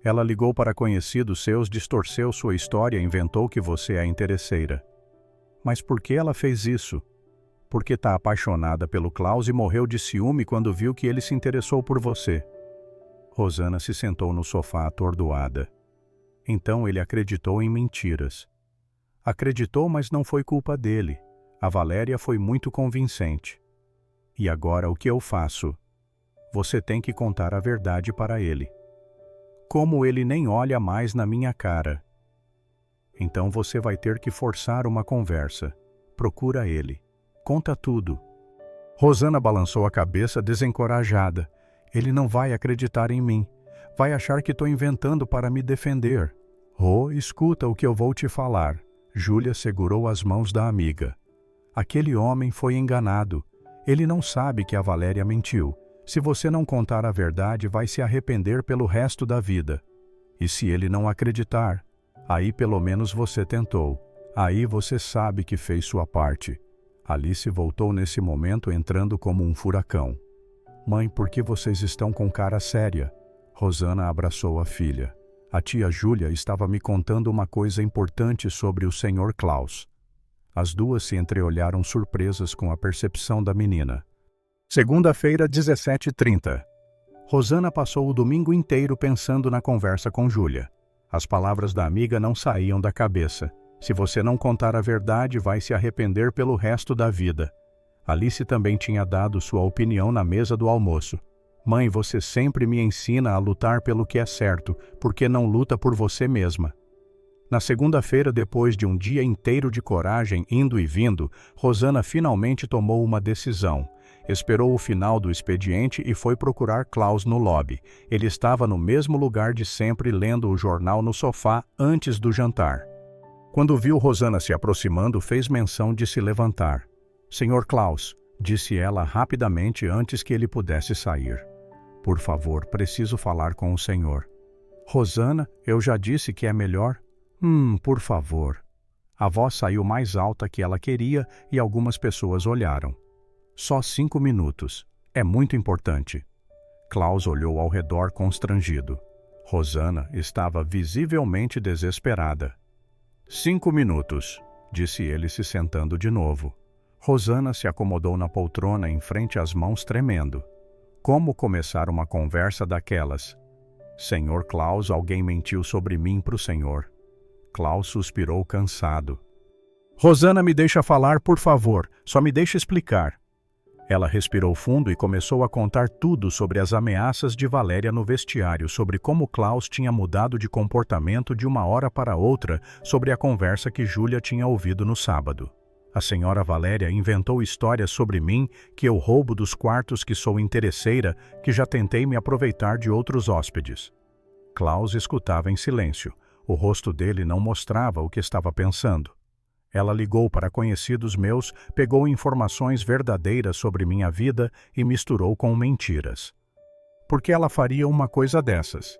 Ela ligou para conhecidos seus, distorceu sua história e inventou que você é interesseira. Mas por que ela fez isso? Porque está apaixonada pelo Klaus e morreu de ciúme quando viu que ele se interessou por você. Rosana se sentou no sofá atordoada. Então ele acreditou em mentiras. Acreditou, mas não foi culpa dele. A Valéria foi muito convincente. E agora o que eu faço? Você tem que contar a verdade para ele. Como ele nem olha mais na minha cara. Então você vai ter que forçar uma conversa. Procura ele. Conta tudo. Rosana balançou a cabeça desencorajada. Ele não vai acreditar em mim. Vai achar que estou inventando para me defender. Escuta o que eu vou te falar. Júlia segurou as mãos da amiga. Aquele homem foi enganado. Ele não sabe que a Valéria mentiu. Se você não contar a verdade, vai se arrepender pelo resto da vida. E se ele não acreditar, aí pelo menos você tentou. Aí você sabe que fez sua parte. Alice voltou nesse momento entrando como um furacão. Mãe, por que vocês estão com cara séria? Rosana abraçou a filha. A tia Júlia estava me contando uma coisa importante sobre o Sr. Klaus. As duas se entreolharam surpresas com a percepção da menina. Segunda-feira, 17h30. Rosana passou o domingo inteiro pensando na conversa com Júlia. As palavras da amiga não saíam da cabeça. Se você não contar a verdade, vai se arrepender pelo resto da vida. Alice também tinha dado sua opinião na mesa do almoço. Mãe, você sempre me ensina a lutar pelo que é certo, porque não luta por você mesma. Na segunda-feira, depois de um dia inteiro de coragem, indo e vindo, Rosana finalmente tomou uma decisão. Esperou o final do expediente e foi procurar Klaus no lobby. Ele estava no mesmo lugar de sempre, lendo o jornal no sofá antes do jantar. Quando viu Rosana se aproximando, fez menção de se levantar. Sr. Klaus, disse ela rapidamente antes que ele pudesse sair. Por favor, preciso falar com o senhor. Rosana, eu já disse que é melhor. Por favor. A voz saiu mais alta que ela queria e algumas pessoas olharam. Só 5 minutos. É muito importante. Klaus olhou ao redor constrangido. Rosana estava visivelmente desesperada. 5 minutos, disse ele se sentando de novo. Rosana se acomodou na poltrona em frente às mãos tremendo. Como começar uma conversa daquelas? Senhor Klaus, alguém mentiu sobre mim para o senhor. Klaus suspirou cansado. Rosana, me deixa falar, por favor. Só me deixa explicar. Ela respirou fundo e começou a contar tudo sobre as ameaças de Valéria no vestiário, sobre como Klaus tinha mudado de comportamento de uma hora para outra, sobre a conversa que Júlia tinha ouvido no sábado. A senhora Valéria inventou histórias sobre mim, que eu roubo dos quartos, que sou interesseira, que já tentei me aproveitar de outros hóspedes. Klaus escutava em silêncio. O rosto dele não mostrava o que estava pensando. Ela ligou para conhecidos meus, pegou informações verdadeiras sobre minha vida e misturou com mentiras. Por que ela faria uma coisa dessas?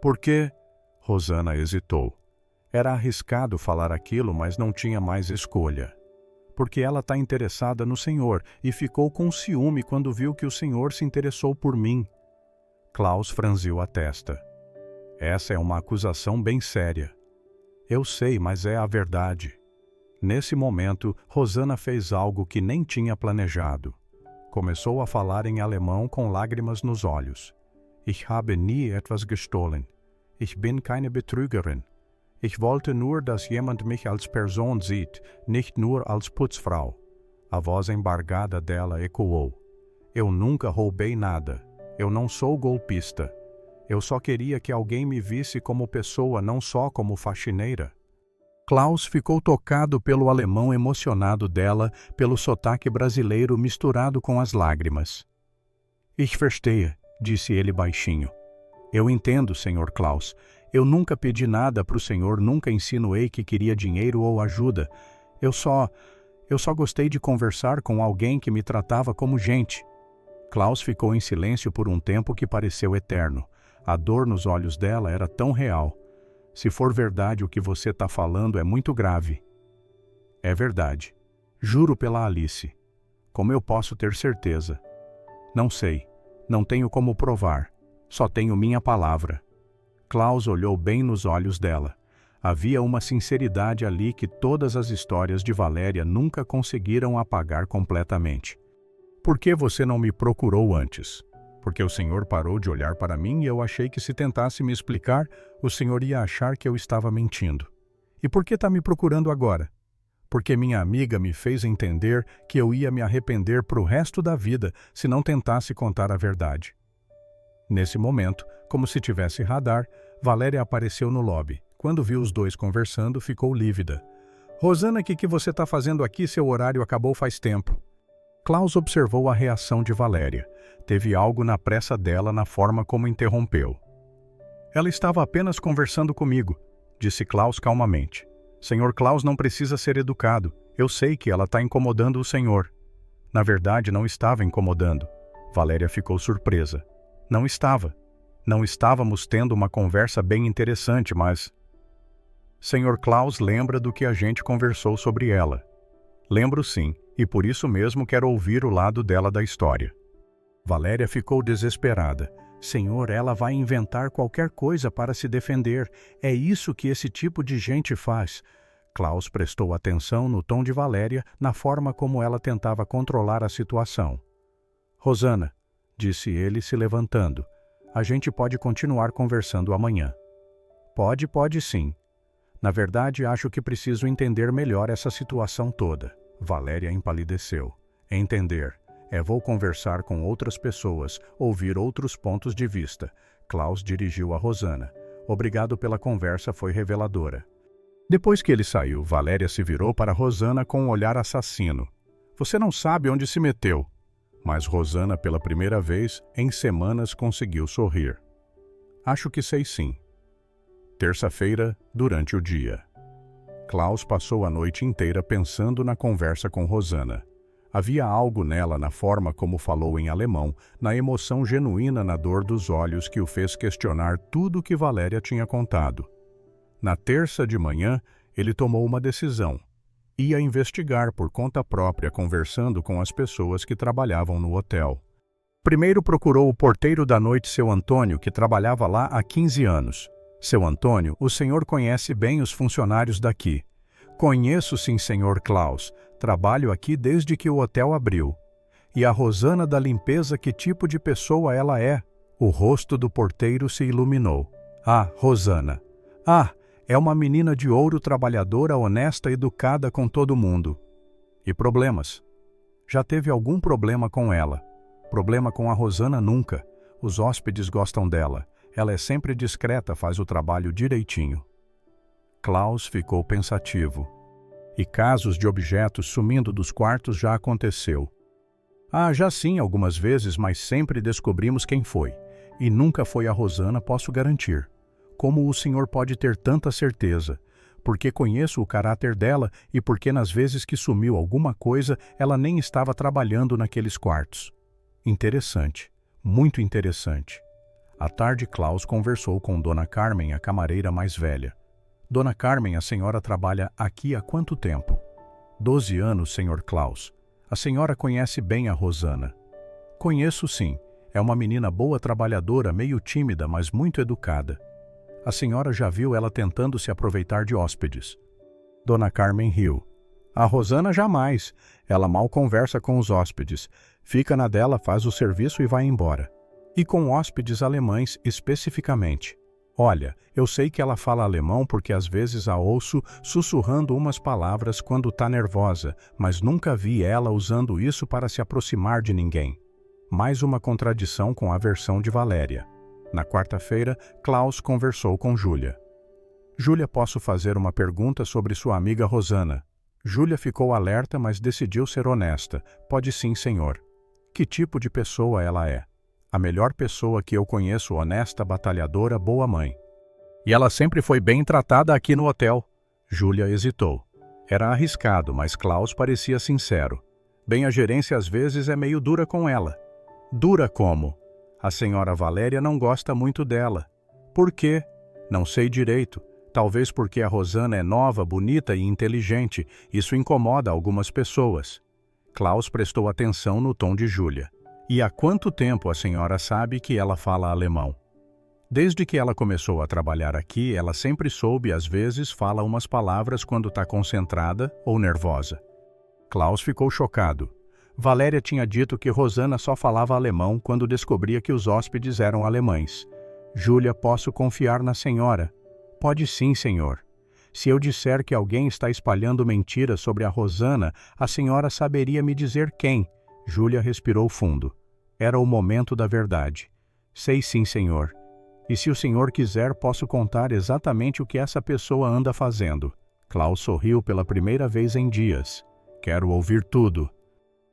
Porque... Rosana hesitou. Era arriscado falar aquilo, mas não tinha mais escolha. Porque ela está interessada no senhor e ficou com ciúme quando viu que o senhor se interessou por mim. Klaus franziu a testa. Essa é uma acusação bem séria. Eu sei, mas é a verdade. Nesse momento, Rosana fez algo que nem tinha planejado. Começou a falar em alemão com lágrimas nos olhos. Ich habe nie etwas gestohlen. Ich bin keine Betrügerin. Ich wollte nur, dass jemand mich als Person sieht, nicht nur als Putzfrau. A voz embargada dela ecoou. Eu nunca roubei nada. Eu não sou golpista. Eu só queria que alguém me visse como pessoa, não só como faxineira. Klaus ficou tocado pelo alemão emocionado dela, pelo sotaque brasileiro misturado com as lágrimas. Ich verstehe, disse ele baixinho. Eu entendo, Sr. Klaus. Eu nunca pedi nada para o senhor, nunca insinuei que queria dinheiro ou ajuda. Eu só gostei de conversar com alguém que me tratava como gente. Klaus ficou em silêncio por um tempo que pareceu eterno. A dor nos olhos dela era tão real. Se for verdade o que você está falando, é muito grave. É verdade. Juro pela Alice. Como eu posso ter certeza? Não sei. Não tenho como provar. Só tenho minha palavra. Klaus olhou bem nos olhos dela. Havia uma sinceridade ali que todas as histórias de Valéria nunca conseguiram apagar completamente. Por que você não me procurou antes? Porque o senhor parou de olhar para mim e eu achei que se tentasse me explicar, o senhor ia achar que eu estava mentindo. E por que está me procurando agora? Porque minha amiga me fez entender que eu ia me arrepender pro resto da vida se não tentasse contar a verdade. Nesse momento, como se tivesse radar, Valéria apareceu no lobby. Quando viu os dois conversando, ficou lívida. Rosana, o que você está fazendo aqui? Seu horário acabou faz tempo. Klaus observou a reação de Valéria. Teve algo na pressa dela na forma como interrompeu. Ela estava apenas conversando comigo, disse Klaus calmamente. Senhor Klaus não precisa ser educado. Eu sei que ela está incomodando o senhor. Na verdade, não estava incomodando. Valéria ficou surpresa. Não estava. Não estávamos tendo uma conversa bem interessante, mas... Senhor Klaus lembra do que a gente conversou sobre ela. Lembro sim, e por isso mesmo quero ouvir o lado dela da história. Valéria ficou desesperada. Senhor, ela vai inventar qualquer coisa para se defender. É isso que esse tipo de gente faz. Klaus prestou atenção no tom de Valéria, na forma como ela tentava controlar a situação. Rosana, disse ele se levantando, a gente pode continuar conversando amanhã. Pode sim. Na verdade, acho que preciso entender melhor essa situação toda. Valéria empalideceu. Entender. Vou conversar com outras pessoas, ouvir outros pontos de vista. Klaus dirigiu a Rosana. Obrigado pela conversa, foi reveladora. Depois que ele saiu, Valéria se virou para Rosana com um olhar assassino. Você não sabe onde se meteu. Mas Rosana, pela primeira vez, em semanas, conseguiu sorrir. Acho que sei sim. Terça-feira, durante o dia. Klaus passou a noite inteira pensando na conversa com Rosana. Havia algo nela na forma como falou em alemão, na emoção genuína na dor dos olhos que o fez questionar tudo o que Valéria tinha contado. Na terça de manhã, ele tomou uma decisão. Ia investigar por conta própria, conversando com as pessoas que trabalhavam no hotel. Primeiro procurou o porteiro da noite, seu Antônio, que trabalhava lá há 15 anos. Seu Antônio, o senhor conhece bem os funcionários daqui. Conheço sim, senhor Klaus. Trabalho aqui desde que o hotel abriu. E a Rosana da limpeza, que tipo de pessoa ela é? O rosto do porteiro se iluminou. Ah, Rosana. Ah, é uma menina de ouro, trabalhadora, honesta, educada com todo mundo. E problemas? Já teve algum problema com ela? Problema com a Rosana nunca. Os hóspedes gostam dela. Ela é sempre discreta, faz o trabalho direitinho. Klaus ficou pensativo. E casos de objetos sumindo dos quartos já aconteceu. Ah, já sim, algumas vezes, mas sempre descobrimos quem foi. E nunca foi a Rosana, posso garantir. Como o senhor pode ter tanta certeza? Porque conheço o caráter dela e porque nas vezes que sumiu alguma coisa, ela nem estava trabalhando naqueles quartos. Interessante, muito interessante. À tarde, Klaus conversou com Dona Carmen, a camareira mais velha. Dona Carmen, a senhora trabalha aqui há quanto tempo? 12 anos, senhor Klaus. A senhora conhece bem a Rosana? Conheço sim. É uma menina boa, trabalhadora, meio tímida, mas muito educada. A senhora já viu ela tentando se aproveitar de hóspedes. Dona Carmen riu. A Rosana jamais. Ela mal conversa com os hóspedes. Fica na dela, faz o serviço e vai embora. E com hóspedes alemães especificamente. Olha, eu sei que ela fala alemão porque às vezes a ouço sussurrando umas palavras quando tá nervosa, mas nunca vi ela usando isso para se aproximar de ninguém. Mais uma contradição com a versão de Valéria. Na quarta-feira, Klaus conversou com Júlia. Júlia, posso fazer uma pergunta sobre sua amiga Rosana? Júlia ficou alerta, mas decidiu ser honesta. Pode sim, senhor. Que tipo de pessoa ela é? A melhor pessoa que eu conheço, honesta, batalhadora, boa mãe. E ela sempre foi bem tratada aqui no hotel. Júlia hesitou. Era arriscado, mas Klaus parecia sincero. Bem, a gerência às vezes é meio dura com ela. Dura como? A senhora Valéria não gosta muito dela. Por quê? Não sei direito. Talvez porque a Rosana é nova, bonita e inteligente. Isso incomoda algumas pessoas. Klaus prestou atenção no tom de Júlia. E há quanto tempo a senhora sabe que ela fala alemão? Desde que ela começou a trabalhar aqui, ela sempre soube, às vezes, fala umas palavras quando está concentrada ou nervosa. Klaus ficou chocado. Valéria tinha dito que Rosana só falava alemão quando descobria que os hóspedes eram alemães. Júlia, posso confiar na senhora? Pode sim, senhor. Se eu disser que alguém está espalhando mentiras sobre a Rosana, a senhora saberia me dizer quem. Júlia respirou fundo. Era o momento da verdade. Sei sim, senhor. E se o senhor quiser, posso contar exatamente o que essa pessoa anda fazendo. Klaus sorriu pela primeira vez em dias. Quero ouvir tudo.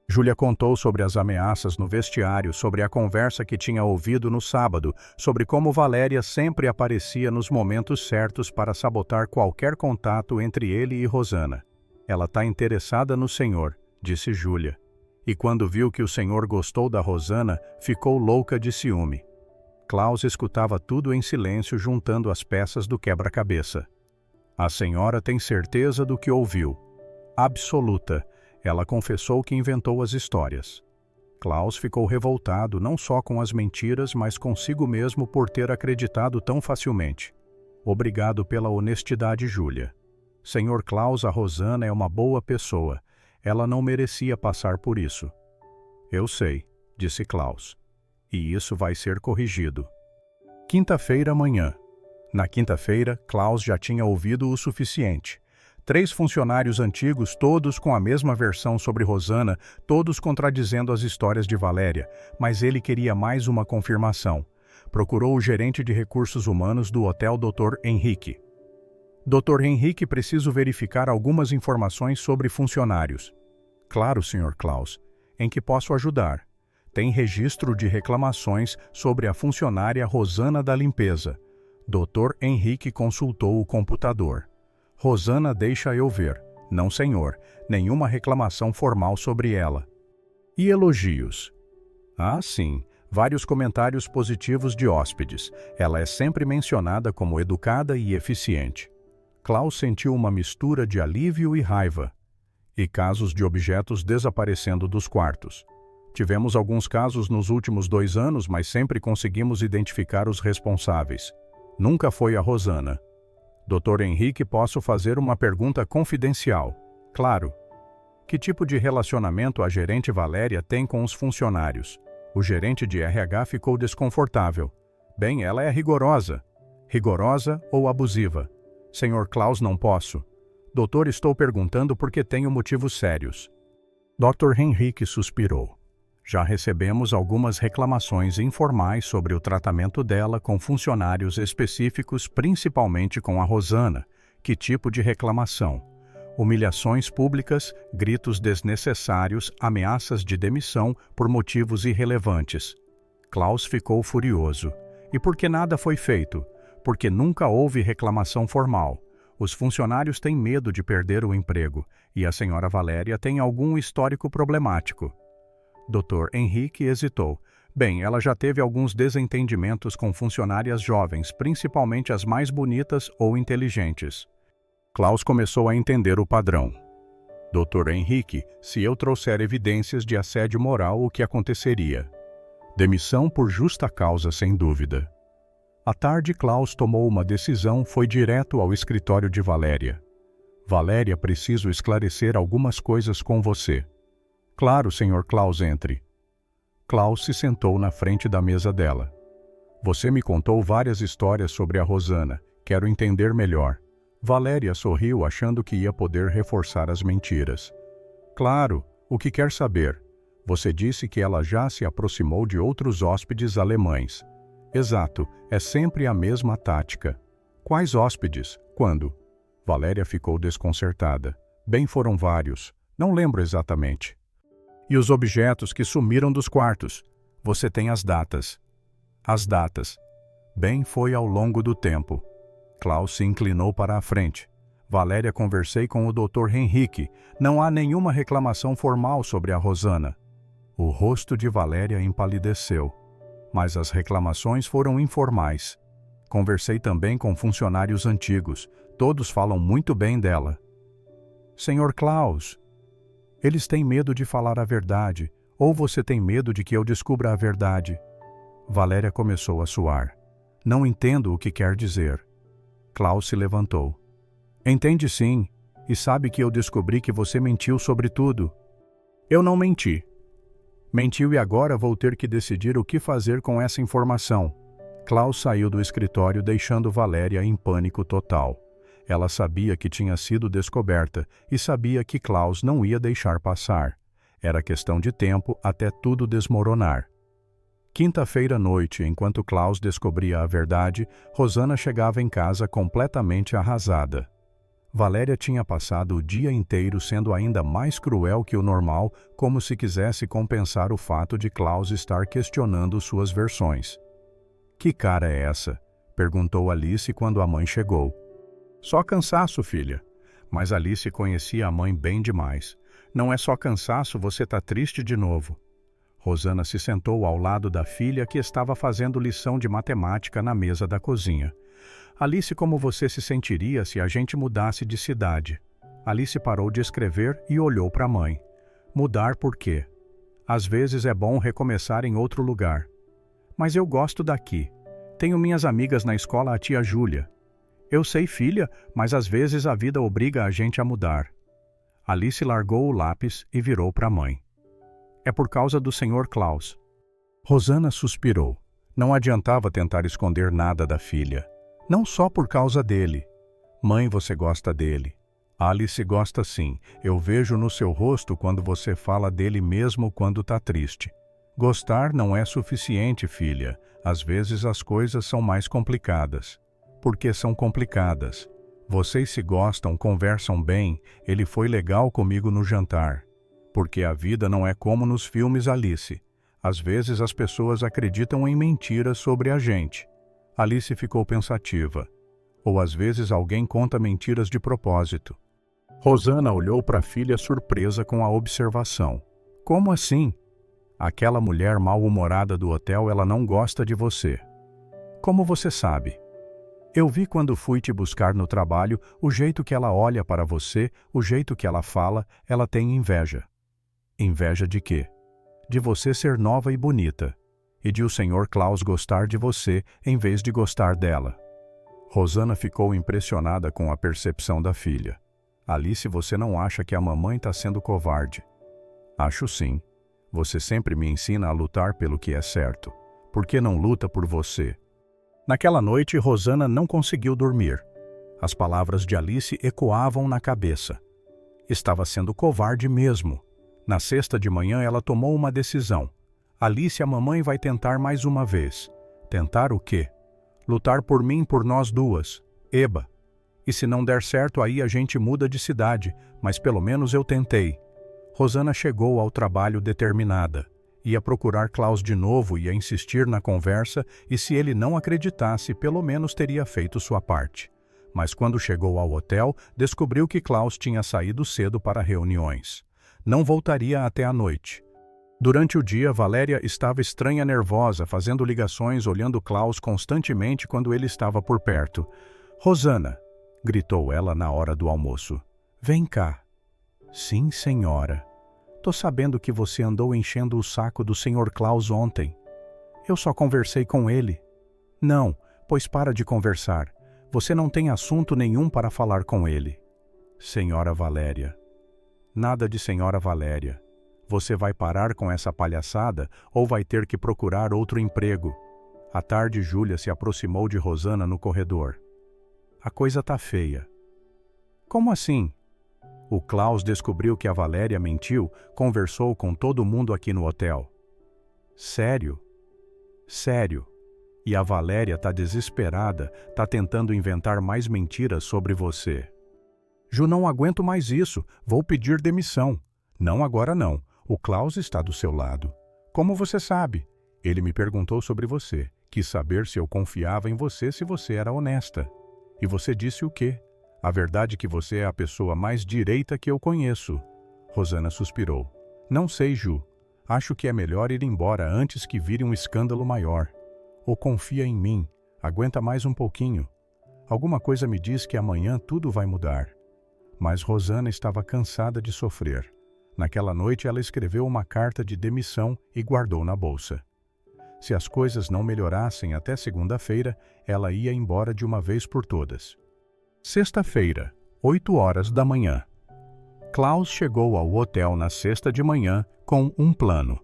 Júlia contou sobre as ameaças no vestiário, sobre a conversa que tinha ouvido no sábado, sobre como Valéria sempre aparecia nos momentos certos para sabotar qualquer contato entre ele e Rosana. Ela está interessada no senhor, disse Júlia. E quando viu que o senhor gostou da Rosana, ficou louca de ciúme. Klaus escutava tudo em silêncio, juntando as peças do quebra-cabeça. A senhora tem certeza do que ouviu? Absoluta. Ela confessou que inventou as histórias. Klaus ficou revoltado não só com as mentiras, mas consigo mesmo por ter acreditado tão facilmente. Obrigado pela honestidade, Júlia. Senhor Klaus, a Rosana é uma boa pessoa. Ela não merecia passar por isso. Eu sei, disse Klaus. E isso vai ser corrigido. Quinta-feira, manhã. Na quinta-feira, Klaus já tinha ouvido o suficiente. 3 funcionários antigos, todos com a mesma versão sobre Rosana, todos contradizendo as histórias de Valéria, mas ele queria mais uma confirmação. Procurou o gerente de recursos humanos do hotel Dr. Henrique. Dr. Henrique, preciso verificar algumas informações sobre funcionários. Claro, Sr. Klaus. Em que posso ajudar? Tem registro de reclamações sobre a funcionária Rosana da limpeza. Dr. Henrique consultou o computador. Rosana, deixa eu ver. Não, senhor. Nenhuma reclamação formal sobre ela. E elogios? Ah, sim. Vários comentários positivos de hóspedes. Ela é sempre mencionada como educada e eficiente. Klaus sentiu uma mistura de alívio e raiva. E casos de objetos desaparecendo dos quartos. Tivemos alguns casos nos últimos 2 anos, mas sempre conseguimos identificar os responsáveis. Nunca foi a Rosana. Dr. Henrique, posso fazer uma pergunta confidencial? Claro. Que tipo de relacionamento a gerente Valéria tem com os funcionários? O gerente de RH ficou desconfortável. Bem, ela é rigorosa. Rigorosa ou abusiva? Senhor Klaus, não posso. Doutor, estou perguntando porque tenho motivos sérios. Dr. Henrique suspirou. Já recebemos algumas reclamações informais sobre o tratamento dela com funcionários específicos, principalmente com a Rosana. Que tipo de reclamação? Humilhações públicas, gritos desnecessários, ameaças de demissão por motivos irrelevantes. Klaus ficou furioso. E por que nada foi feito? Porque nunca houve reclamação formal. Os funcionários têm medo de perder o emprego, e a senhora Valéria tem algum histórico problemático. Dr. Henrique hesitou. Bem, ela já teve alguns desentendimentos com funcionárias jovens, principalmente as mais bonitas ou inteligentes. Klaus começou a entender o padrão. Dr. Henrique, se eu trouxer evidências de assédio moral, o que aconteceria? Demissão por justa causa, sem dúvida. À tarde, Klaus tomou uma decisão, foi direto ao escritório de Valéria. Valéria, preciso esclarecer algumas coisas com você. Claro, Sr. Klaus, entre. Klaus se sentou na frente da mesa dela. Você me contou várias histórias sobre a Rosana. Quero entender melhor. Valéria sorriu, achando que ia poder reforçar as mentiras. Claro, o que quer saber? Você disse que ela já se aproximou de outros hóspedes alemães. Exato, é sempre a mesma tática. Quais hóspedes? Quando? Valéria ficou desconcertada. Bem, foram vários. Não lembro exatamente. E os objetos que sumiram dos quartos? Você tem as datas. As datas. Bem, foi ao longo do tempo. Klaus se inclinou para a frente. Valéria, conversei com o Dr. Henrique. Não há nenhuma reclamação formal sobre a Rosana. O rosto de Valéria empalideceu. Mas as reclamações foram informais. Conversei também com funcionários antigos. Todos falam muito bem dela. Senhor Klaus, eles têm medo de falar a verdade. Ou você tem medo de que eu descubra a verdade? Valéria começou a suar. Não entendo o que quer dizer. Klaus se levantou. Entende sim, e sabe que eu descobri que você mentiu sobre tudo. Eu não menti. Mentiu e agora vou ter que decidir o que fazer com essa informação. Klaus saiu do escritório deixando Valéria em pânico total. Ela sabia que tinha sido descoberta e sabia que Klaus não ia deixar passar. Era questão de tempo até tudo desmoronar. Quinta-feira à noite, enquanto Klaus descobria a verdade, Rosana chegava em casa completamente arrasada. Valéria tinha passado o dia inteiro sendo ainda mais cruel que o normal, como se quisesse compensar o fato de Klaus estar questionando suas versões. Que cara é essa? Perguntou Alice quando a mãe chegou. Só cansaço, filha. Mas Alice conhecia a mãe bem demais. Não é só cansaço, você tá triste de novo. Rosana se sentou ao lado da filha que estava fazendo lição de matemática na mesa da cozinha. Alice, como você se sentiria se a gente mudasse de cidade? Alice parou de escrever e olhou para a mãe. Mudar por quê? Às vezes é bom recomeçar em outro lugar. Mas eu gosto daqui. Tenho minhas amigas na escola, a tia Júlia. Eu sei, filha, mas às vezes a vida obriga a gente a mudar. Alice largou o lápis e virou para a mãe. É por causa do Sr. Klaus. Rosana suspirou. Não adiantava tentar esconder nada da filha. Não só por causa dele. Mãe, você gosta dele. Alice gosta sim. Eu vejo no seu rosto quando você fala dele mesmo quando tá triste. Gostar não é suficiente, filha. Às vezes as coisas são mais complicadas. Por que são complicadas? Vocês se gostam, conversam bem. Ele foi legal comigo no jantar. Porque a vida não é como nos filmes, Alice. Às vezes as pessoas acreditam em mentiras sobre a gente. Alice ficou pensativa. Ou às vezes alguém conta mentiras de propósito. Rosana olhou para a filha surpresa com a observação. Como assim? Aquela mulher mal-humorada do hotel, ela não gosta de você. Como você sabe? Eu vi quando fui te buscar no trabalho, o jeito que ela olha para você, o jeito que ela fala, ela tem inveja. Inveja de quê? De você ser nova e bonita. E de o Sr. Klaus gostar de você em vez de gostar dela. Rosana ficou impressionada com a percepção da filha. Alice, você não acha que a mamãe está sendo covarde? Acho sim. Você sempre me ensina a lutar pelo que é certo. Por que não luta por você? Naquela noite, Rosana não conseguiu dormir. As palavras de Alice ecoavam na cabeça. Estava sendo covarde mesmo. Na sexta de manhã, ela tomou uma decisão. Alice, a mamãe vai tentar mais uma vez. Tentar o quê? Lutar por mim, por nós duas. Eba. E se não der certo, aí a gente muda de cidade, mas pelo menos eu tentei. Rosana chegou ao trabalho determinada. Ia procurar Klaus de novo, ia insistir na conversa, e se ele não acreditasse, pelo menos teria feito sua parte. Mas quando chegou ao hotel, descobriu que Klaus tinha saído cedo para reuniões. Não voltaria até a noite. Durante o dia, Valéria estava estranha, nervosa, fazendo ligações, olhando Klaus constantemente quando ele estava por perto. Rosana, gritou ela na hora do almoço. Vem cá. Sim, senhora. Tô sabendo que você andou enchendo o saco do Sr. Klaus ontem. Eu só conversei com ele. Não, pois para de conversar. Você não tem assunto nenhum para falar com ele. Senhora Valéria. Nada de Senhora Valéria. Você vai parar com essa palhaçada ou vai ter que procurar outro emprego. À tarde, Júlia se aproximou de Rosana no corredor. A coisa tá feia. Como assim? O Klaus descobriu que a Valéria mentiu, conversou com todo mundo aqui no hotel. Sério? Sério. E a Valéria tá desesperada, tá tentando inventar mais mentiras sobre você. Ju, não aguento mais isso, vou pedir demissão. Não agora não, o Klaus está do seu lado. Como você sabe? Ele me perguntou sobre você, quis saber se eu confiava em você, se você era honesta. E você disse o quê? A verdade é que você é a pessoa mais direita que eu conheço. Rosana suspirou. Não sei, Ju. Acho que é melhor ir embora antes que vire um escândalo maior. Ou confia em mim, aguenta mais um pouquinho. Alguma coisa me diz que amanhã tudo vai mudar. Mas Rosana estava cansada de sofrer. Naquela noite ela escreveu uma carta de demissão e guardou na bolsa. Se as coisas não melhorassem até segunda-feira, ela ia embora de uma vez por todas. Sexta-feira, 8 horas da manhã. Klaus chegou ao hotel na sexta de manhã com um plano.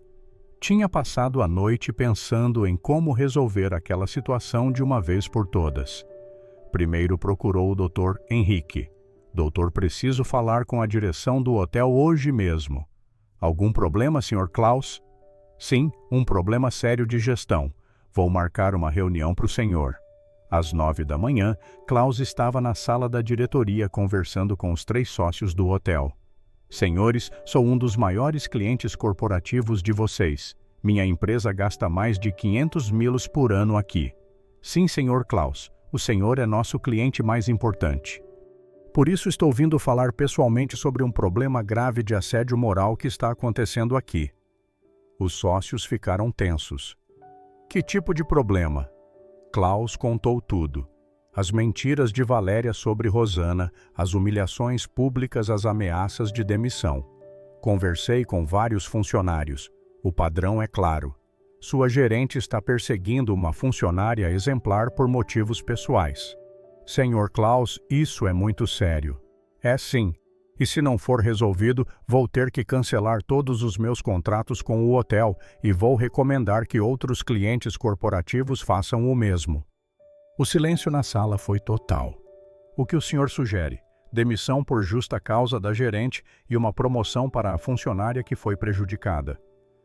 Tinha passado a noite pensando em como resolver aquela situação de uma vez por todas. Primeiro procurou o Dr. Henrique. Doutor, preciso falar com a direção do hotel hoje mesmo. Algum problema, Sr. Klaus? Sim, um problema sério de gestão. Vou marcar uma reunião para o senhor. Às 9 da manhã, Klaus estava na sala da diretoria conversando com os 3 sócios do hotel. Senhores, sou um dos maiores clientes corporativos de vocês. Minha empresa gasta mais de 500 mil por ano aqui. Sim, Sr. Klaus, o senhor é nosso cliente mais importante. Por isso estou vindo falar pessoalmente sobre um problema grave de assédio moral que está acontecendo aqui. Os sócios ficaram tensos. Que tipo de problema? Klaus contou tudo. As mentiras de Valéria sobre Rosana, as humilhações públicas, as ameaças de demissão. Conversei com vários funcionários. O padrão é claro. Sua gerente está perseguindo uma funcionária exemplar por motivos pessoais. Senhor Klaus, isso é muito sério. É sim. E se não for resolvido, vou ter que cancelar todos os meus contratos com o hotel e vou recomendar que outros clientes corporativos façam o mesmo. O silêncio na sala foi total. O que o senhor sugere? Demissão por justa causa da gerente e uma promoção para a funcionária que foi prejudicada.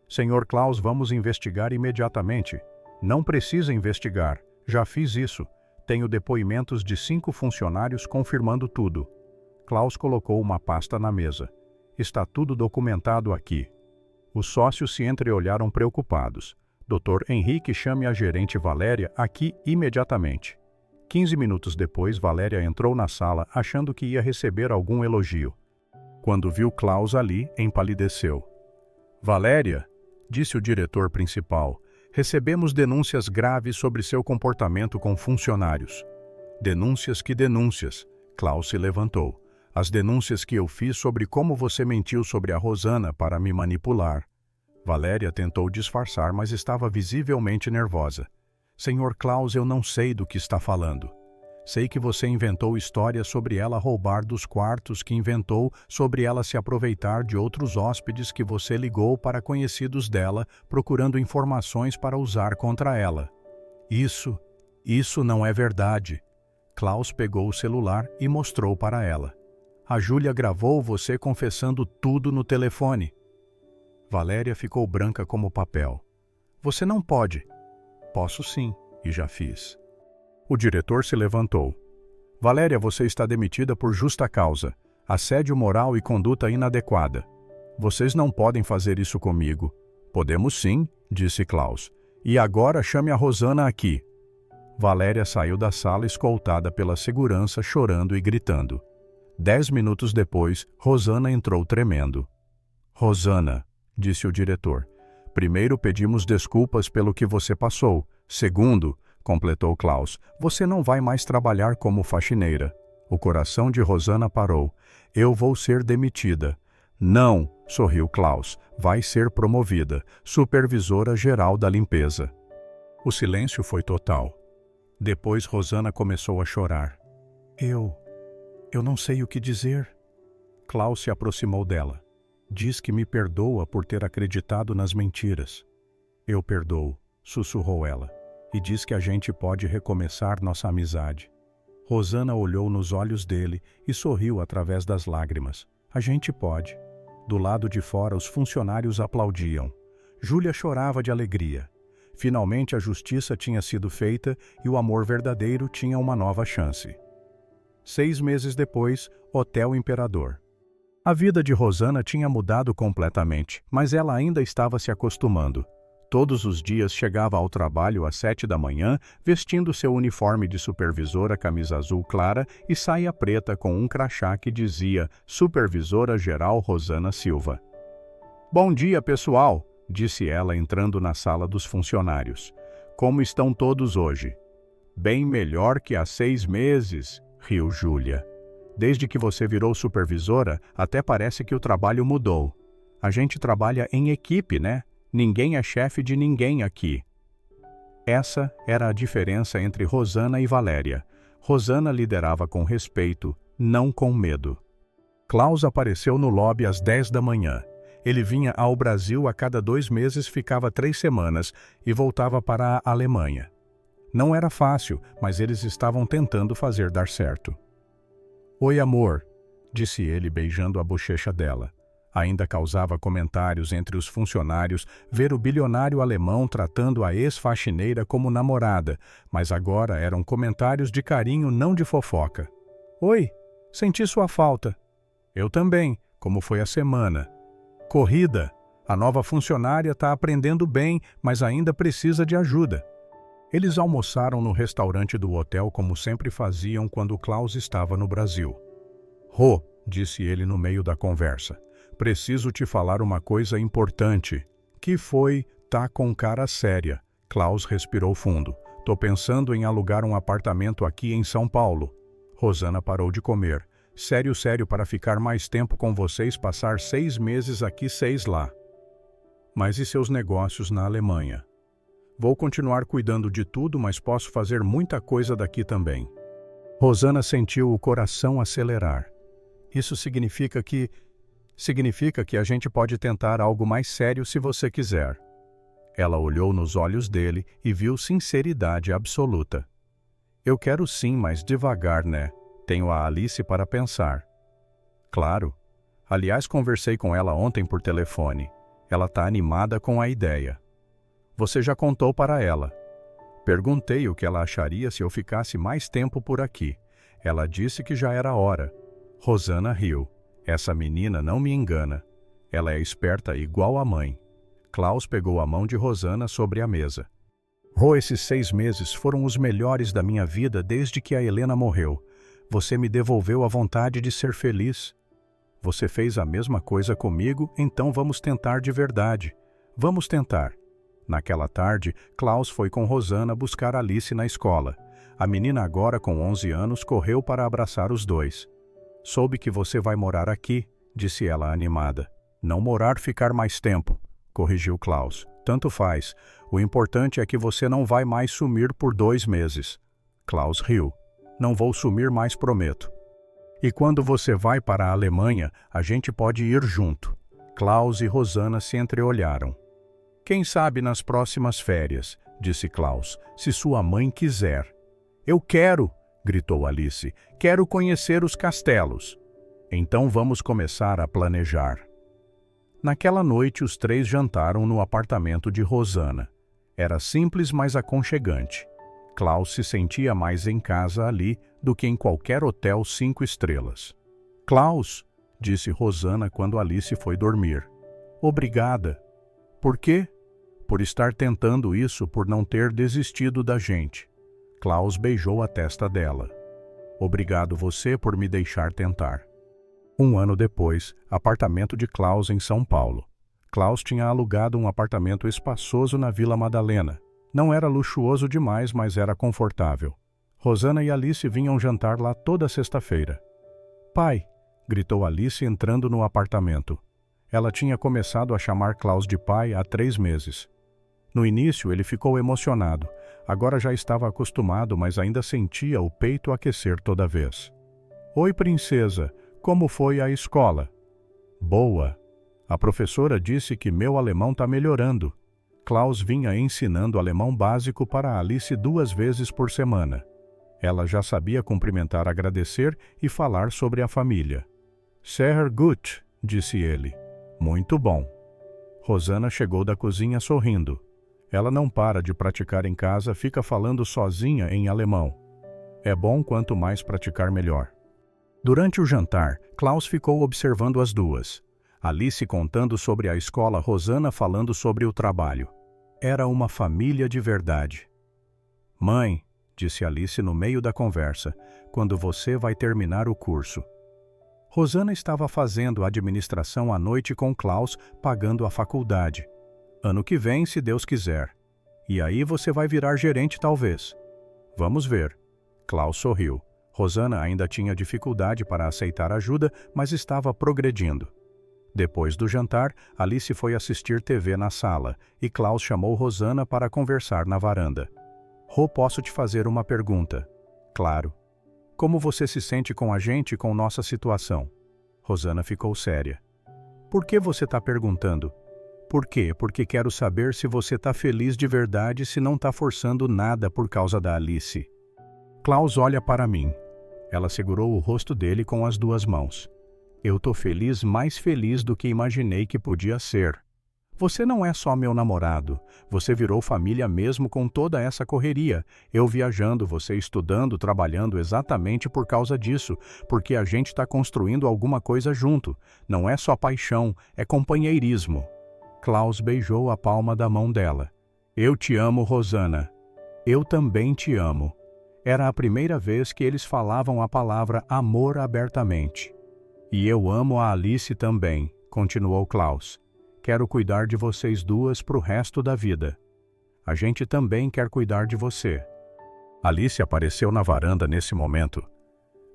Senhor Klaus, vamos investigar imediatamente. Não precisa investigar. Já fiz isso. Tenho depoimentos de 5 funcionários confirmando tudo. Klaus colocou uma pasta na mesa. Está tudo documentado aqui. Os sócios se entreolharam preocupados. Dr. Henrique, chame a gerente Valéria aqui imediatamente. 15 minutos depois, Valéria entrou na sala achando que ia receber algum elogio. Quando viu Klaus ali, empalideceu. Valéria, disse o diretor principal, recebemos denúncias graves sobre seu comportamento com funcionários. Denúncias que denúncias. Klaus se levantou. As denúncias que eu fiz sobre como você mentiu sobre a Rosana para me manipular. Valéria tentou disfarçar, mas estava visivelmente nervosa. Senhor Klaus, eu não sei do que está falando. Sei que você inventou histórias sobre ela roubar dos quartos, que inventou sobre ela se aproveitar de outros hóspedes, que você ligou para conhecidos dela, procurando informações para usar contra ela. Isso não é verdade. Klaus pegou o celular e mostrou para ela. A Júlia gravou você confessando tudo no telefone. Valéria ficou branca como papel. Você não pode. Posso sim, e já fiz. O diretor se levantou. Valéria, você está demitida por justa causa. Assédio moral e conduta inadequada. Vocês não podem fazer isso comigo. Podemos sim, disse Klaus. E agora chame a Rosana aqui. Valéria saiu da sala escoltada pela segurança, chorando e gritando. 10 minutos depois, Rosana entrou tremendo. Rosana, disse o diretor. Primeiro pedimos desculpas pelo que você passou. Segundo, completou Klaus, você não vai mais trabalhar como faxineira. O coração de Rosana parou. Eu vou ser demitida. Não, sorriu Klaus, vai ser promovida, supervisora geral da limpeza. O silêncio foi total. Depois Rosana começou a chorar. Eu não sei o que dizer. Klaus se aproximou dela. Diz que me perdoa por ter acreditado nas mentiras. Eu perdoo, sussurrou ela, e diz que a gente pode recomeçar nossa amizade. Rosana olhou nos olhos dele e sorriu através das lágrimas. A gente pode. Do lado de fora, os funcionários aplaudiam. Júlia chorava de alegria. Finalmente a justiça tinha sido feita e o amor verdadeiro tinha uma nova chance. 6 meses depois, Hotel Imperador. A vida de Rosana tinha mudado completamente, mas ela ainda estava se acostumando. Todos os dias chegava ao trabalho às 7 da manhã, vestindo seu uniforme de supervisora camisa azul clara e saia preta com um crachá que dizia Supervisora Geral Rosana Silva. Bom dia, pessoal, disse ela entrando na sala dos funcionários. Como estão todos hoje? Bem melhor que há 6 meses, riu Júlia. Desde que você virou supervisora, até parece que o trabalho mudou. A gente trabalha em equipe, né? Ninguém é chefe de ninguém aqui. Essa era a diferença entre Rosana e Valéria. Rosana liderava com respeito, não com medo. Klaus apareceu no lobby às 10 da manhã. Ele vinha ao Brasil a cada 2 meses, ficava 3 semanas e voltava para a Alemanha. Não era fácil, mas eles estavam tentando fazer dar certo. Oi, amor, disse ele beijando a bochecha dela. Ainda causava comentários entre os funcionários ver o bilionário alemão tratando a ex-faxineira como namorada, mas agora eram comentários de carinho, não de fofoca. Oi, senti sua falta. Eu também, como foi a semana? Corrida. A nova funcionária está aprendendo bem, mas ainda precisa de ajuda. Eles almoçaram no restaurante do hotel como sempre faziam quando Klaus estava no Brasil. Rô, disse ele no meio da conversa, preciso te falar uma coisa importante. Que foi? Tá com cara séria. Klaus respirou fundo. Tô pensando em alugar um apartamento aqui em São Paulo. Rosana parou de comer. Sério para ficar mais tempo com vocês, passar 6 meses aqui, 6 lá. Mas e seus negócios na Alemanha? Vou continuar cuidando de tudo, mas posso fazer muita coisa daqui também. Rosana sentiu o coração acelerar. Isso significa que a gente pode tentar algo mais sério se você quiser. Ela olhou nos olhos dele e viu sinceridade absoluta. Eu quero sim, mas devagar, né? Tenho a Alice para pensar. Claro. Aliás, conversei com ela ontem por telefone. Ela está animada com a ideia. Você já contou para ela. Perguntei o que ela acharia se eu ficasse mais tempo por aqui. Ela disse que já era hora. Rosana riu. Essa menina não me engana. Ela é esperta igual a mãe. Klaus pegou a mão de Rosana sobre a mesa. Esses 6 meses foram os melhores da minha vida desde que a Helena morreu. Você me devolveu a vontade de ser feliz. Você fez a mesma coisa comigo, então vamos tentar de verdade. Vamos tentar. Naquela tarde, Klaus foi com Rosana buscar Alice na escola. A menina, agora com 11 anos, correu para abraçar os dois. Soube que você vai morar aqui, disse ela animada. Não morar, ficar mais tempo, corrigiu Klaus. Tanto faz. O importante é que você não vai mais sumir por 2 meses. Klaus riu. Não vou sumir mais, prometo. E quando você vai para a Alemanha, a gente pode ir junto. Klaus e Rosana se entreolharam. Quem sabe nas próximas férias, disse Klaus, se sua mãe quiser. Eu quero, gritou Alice. Quero conhecer os castelos. Então vamos começar a planejar. Naquela noite, os 3 jantaram no apartamento de Rosana. Era simples, mas aconchegante. Klaus se sentia mais em casa ali do que em qualquer hotel 5 estrelas. Klaus, disse Rosana quando Alice foi dormir. Obrigada. Por quê? Por estar tentando isso, por não ter desistido da gente. Klaus beijou a testa dela. Obrigado você por me deixar tentar. 1 ano depois, apartamento de Klaus em São Paulo. Klaus tinha alugado um apartamento espaçoso na Vila Madalena. Não era luxuoso demais, mas era confortável. Rosana e Alice vinham jantar lá toda sexta-feira. Pai, gritou Alice entrando no apartamento. Ela tinha começado a chamar Klaus de pai há 3 meses. No início, ele ficou emocionado. Agora já estava acostumado, mas ainda sentia o peito aquecer toda vez. Oi, princesa. Como foi a escola? Boa. A professora disse que meu alemão está melhorando. Klaus vinha ensinando alemão básico para Alice 2 vezes por semana. Ela já sabia cumprimentar, agradecer e falar sobre a família. Sehr gut, disse ele. Muito bom. Rosana chegou da cozinha sorrindo. Ela não para de praticar em casa, fica falando sozinha em alemão. É bom quanto mais praticar melhor. Durante o jantar, Klaus ficou observando as duas. Alice contando sobre a escola, Rosana falando sobre o trabalho. Era uma família de verdade. Mãe, disse Alice no meio da conversa, quando você vai terminar o curso? Rosana estava fazendo administração à noite com Klaus, pagando a faculdade. Ano que vem, se Deus quiser. E aí você vai virar gerente talvez. Vamos ver. Klaus sorriu. Rosana ainda tinha dificuldade para aceitar ajuda, mas estava progredindo. Depois do jantar, Alice foi assistir TV na sala e Klaus chamou Rosana para conversar na varanda. Rô, posso te fazer uma pergunta? Claro. Como você se sente com a gente, com nossa situação? Rosana ficou séria. Por que você está perguntando? Por quê? Porque quero saber se você está feliz de verdade, se não está forçando nada por causa da Alice. Klaus olha para mim. Ela segurou o rosto dele com as 2 mãos. Eu tô feliz, mais feliz do que imaginei que podia ser. Você não é só meu namorado. Você virou família mesmo com toda essa correria. Eu viajando, você estudando, trabalhando exatamente por causa disso, porque a gente está construindo alguma coisa junto. Não é só paixão, é companheirismo. Klaus beijou a palma da mão dela. Eu te amo, Rosana. Eu também te amo. Era a primeira vez que eles falavam a palavra amor abertamente. E eu amo a Alice também, continuou Klaus. Quero cuidar de vocês duas pro resto da vida. A gente também quer cuidar de você. Alice apareceu na varanda nesse momento.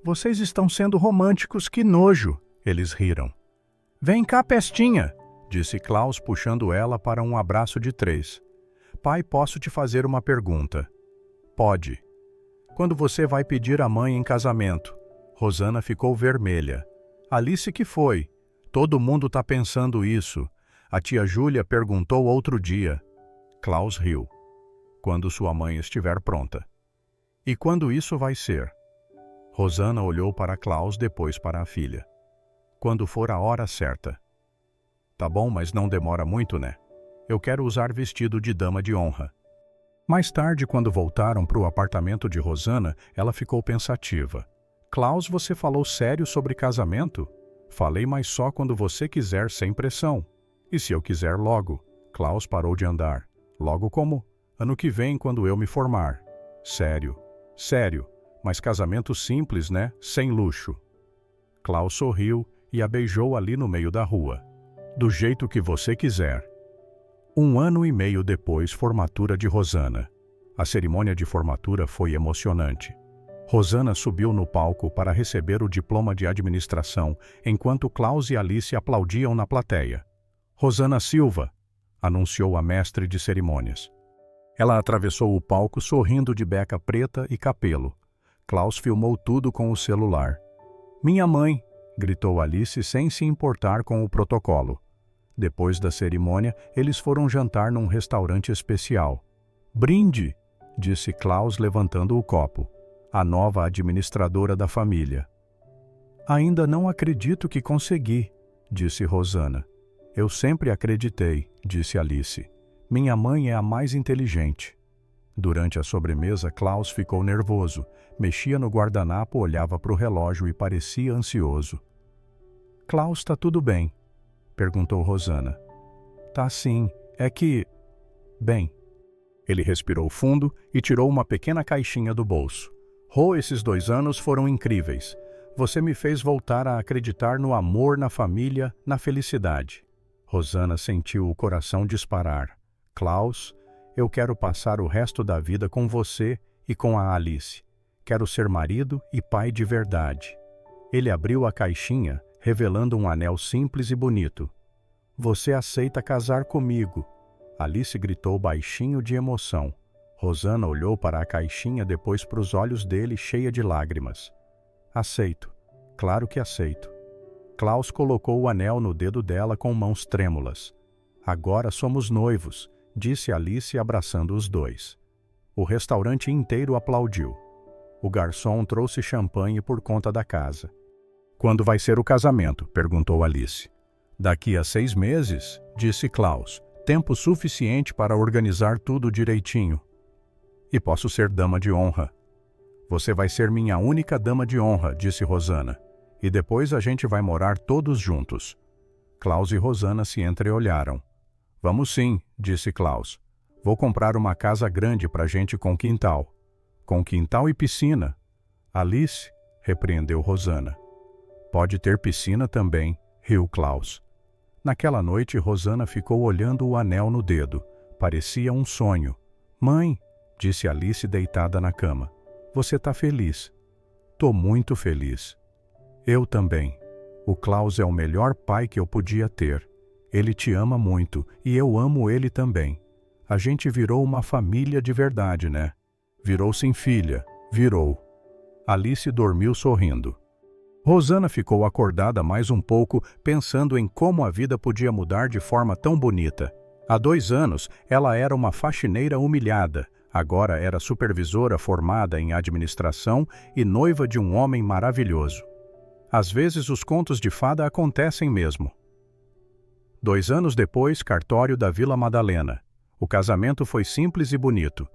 Vocês estão sendo românticos, que nojo! Eles riram. Vem cá, pestinha, disse Klaus puxando ela para um abraço de 3. Pai, posso te fazer uma pergunta? Pode. Quando você vai pedir a mãe em casamento? Rosana ficou vermelha. Alice, que foi? Todo mundo está pensando isso. A tia Júlia perguntou outro dia. Klaus riu. Quando sua mãe estiver pronta. E quando isso vai ser? Rosana olhou para Klaus, depois para a filha. Quando for a hora certa. Tá bom, mas não demora muito, né? Eu quero usar vestido de dama de honra. Mais tarde, quando voltaram para o apartamento de Rosana, ela ficou pensativa. Klaus, você falou sério sobre casamento? Falei, mas só quando você quiser, sem pressão. E se eu quiser logo? Klaus parou de andar. Logo como? Ano que vem, quando eu me formar. Sério. Sério. Mas casamento simples, né? Sem luxo. Klaus sorriu e a beijou ali no meio da rua. Do jeito que você quiser. 1 ano e meio depois, formatura de Rosana. A cerimônia de formatura foi emocionante. Rosana subiu no palco para receber o diploma de administração, enquanto Klaus e Alice aplaudiam na plateia. Rosana Silva, anunciou a mestre de cerimônias. Ela atravessou o palco sorrindo de beca preta e capelo. Klaus filmou tudo com o celular. Minha mãe, gritou Alice sem se importar com o protocolo. Depois da cerimônia, eles foram jantar num restaurante especial. Brinde, disse Klaus levantando o copo. A nova administradora da família. Ainda não acredito que consegui, disse Rosana. Eu sempre acreditei, disse Alice. Minha mãe é a mais inteligente. Durante a sobremesa, Klaus ficou nervoso, mexia no guardanapo, olhava para o relógio e parecia ansioso. Klaus, está tudo bem? Perguntou Rosana. Tá sim, é que... Bem. Ele respirou fundo e tirou uma pequena caixinha do bolso. Rô, esses 2 anos foram incríveis. Você me fez voltar a acreditar no amor, na família, na felicidade. Rosana sentiu o coração disparar. Klaus, eu quero passar o resto da vida com você e com a Alice. Quero ser marido e pai de verdade. Ele abriu a caixinha, revelando um anel simples e bonito. Você aceita casar comigo? Alice gritou baixinho de emoção. Rosana olhou para a caixinha, depois para os olhos dele, cheia de lágrimas. Aceito. Claro que aceito. Klaus colocou o anel no dedo dela com mãos trêmulas. Agora somos noivos, disse Alice abraçando os dois. O restaurante inteiro aplaudiu. O garçom trouxe champanhe por conta da casa. Quando vai ser o casamento? Perguntou Alice. Daqui a 6 meses, disse Klaus. Tempo suficiente para organizar tudo direitinho. E posso ser dama de honra. Você vai ser minha única dama de honra, disse Rosanna. E depois a gente vai morar todos juntos. Klaus e Rosanna se entreolharam. Vamos sim, disse Klaus. Vou comprar uma casa grande pra gente com quintal. Com quintal e piscina. Alice, repreendeu Rosanna. Pode ter piscina também, riu Klaus. Naquela noite, Rosanna ficou olhando o anel no dedo. Parecia um sonho. Mãe, disse Alice deitada na cama. Você tá feliz? Tô muito feliz. Eu também. O Klaus é o melhor pai que eu podia ter. Ele te ama muito e eu amo ele também. A gente virou uma família de verdade, né? Virou sem filha. Virou. Alice dormiu sorrindo. Rosanna ficou acordada mais um pouco, pensando em como a vida podia mudar de forma tão bonita. Há 2 anos, ela era uma faxineira humilhada. Agora era supervisora formada em administração e noiva de um homem maravilhoso. Às vezes os contos de fada acontecem mesmo. 2 anos depois, cartório da Vila Madalena. O casamento foi simples e bonito.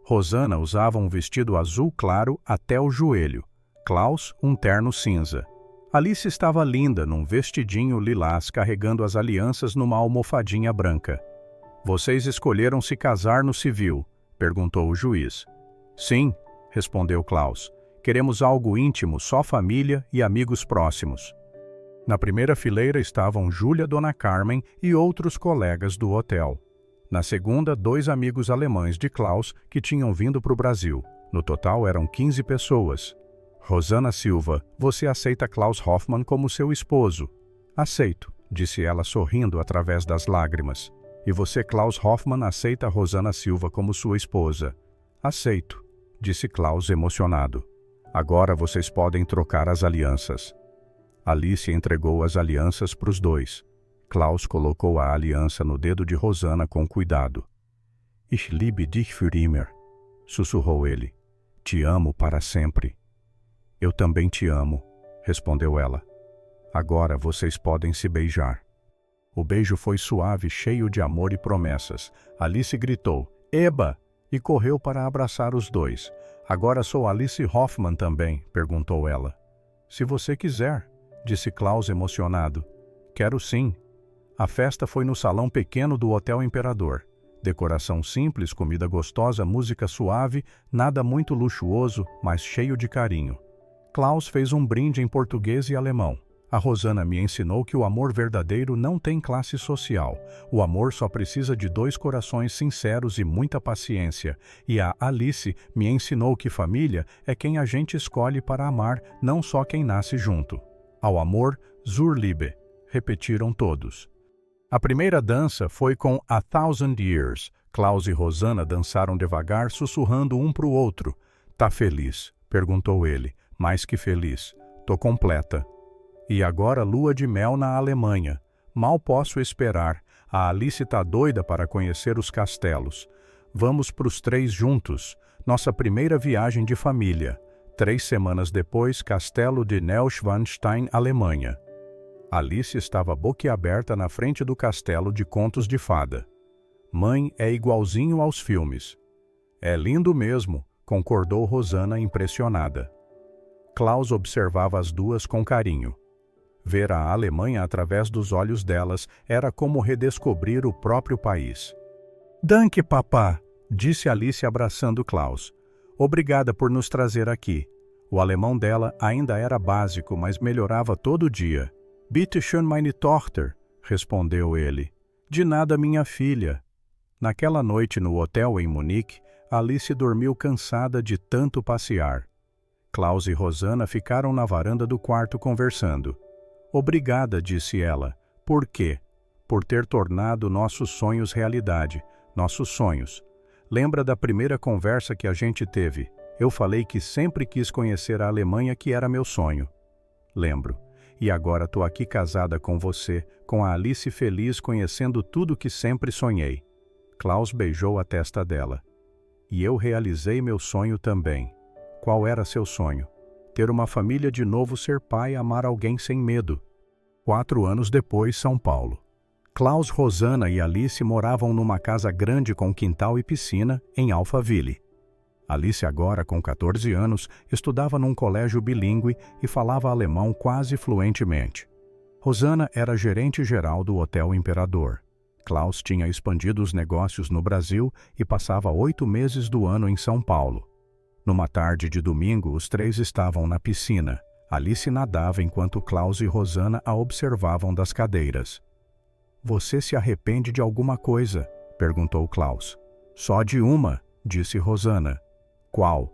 Rosanna usava um vestido azul claro até o joelho. Klaus, um terno cinza. Alice estava linda num vestidinho lilás carregando as alianças numa almofadinha branca. Vocês escolheram se casar no civil? Perguntou o juiz. Sim, respondeu Klaus. Queremos algo íntimo, só família e amigos próximos. Na primeira fileira estavam Júlia, Dona Carmen e outros colegas do hotel. Na segunda, 2 amigos alemães de Klaus que tinham vindo para o Brasil. No total eram 15 pessoas. Rosanna Silva, você aceita Klaus Hoffmann como seu esposo? Aceito, disse ela sorrindo através das lágrimas. E você, Klaus Hoffmann, aceita Rosanna Silva como sua esposa? Aceito, disse Klaus emocionado. Agora vocês podem trocar as alianças. Alice entregou as alianças para os dois. Klaus colocou a aliança no dedo de Rosanna com cuidado. Ich liebe dich für immer, sussurrou ele. Te amo para sempre. Eu também te amo, respondeu ela. Agora vocês podem se beijar. O beijo foi suave, cheio de amor e promessas. Alice gritou, Eba! E correu para abraçar os dois. Agora sou Alice Hoffmann também, perguntou ela. Se você quiser, disse Klaus emocionado. Quero sim. A festa foi no salão pequeno do Hotel Imperador. Decoração simples, comida gostosa, música suave, nada muito luxuoso, mas cheio de carinho. Klaus fez um brinde em português e alemão. A Rosanna me ensinou que o amor verdadeiro não tem classe social. O amor só precisa de 2 corações sinceros e muita paciência. E a Alice me ensinou que família é quem a gente escolhe para amar, não só quem nasce junto. Ao amor, zur Liebe, repetiram todos. A primeira dança foi com A Thousand Years. Klaus e Rosanna dançaram devagar, sussurrando um para o outro. Tá feliz? Perguntou ele. Mais que feliz. Tô completa. E agora lua de mel na Alemanha. Mal posso esperar. A Alice tá doida para conhecer os castelos. Vamos pros 3 juntos. Nossa primeira viagem de família. 3 semanas depois, Castelo de Neuschwanstein, Alemanha. Alice estava boquiaberta na frente do castelo de contos de fada. Mãe, é igualzinho aos filmes. É lindo mesmo, concordou Rosanna impressionada. Klaus observava as duas com carinho. Ver a Alemanha através dos olhos delas era como redescobrir o próprio país. Danke, papá, disse Alice abraçando Klaus. Obrigada por nos trazer aqui. O alemão dela ainda era básico, mas melhorava todo dia. Bitte schön, meine Tochter, respondeu ele. De nada, minha filha. Naquela noite no hotel em Munique, Alice dormiu cansada de tanto passear. Klaus e Rosanna ficaram na varanda do quarto conversando. Obrigada, disse ela. Por quê? Por ter tornado nossos sonhos realidade. Nossos sonhos. Lembra da primeira conversa que a gente teve? Eu falei que sempre quis conhecer a Alemanha, que era meu sonho. Lembro. e agora tô aqui casada com você, com a Alice feliz conhecendo tudo que sempre sonhei. Klaus beijou a testa dela. E eu realizei meu sonho também. Qual era seu sonho? Ter uma família de novo, ser pai, amar alguém sem medo. 4 anos depois, São Paulo. Klaus, Rosana e Alice moravam numa casa grande com quintal e piscina, em Alphaville. Alice, agora com 14 anos, estudava num colégio bilíngue e falava alemão quase fluentemente. Rosana era gerente-geral do Hotel Imperador. Klaus tinha expandido os negócios no Brasil e passava 8 meses do ano em São Paulo. Numa tarde de domingo, os 3 estavam na piscina. Alice nadava enquanto Klaus e Rosana a observavam das cadeiras. "Você se arrepende de alguma coisa?" perguntou Klaus. "Só de uma", disse Rosana. "Qual?"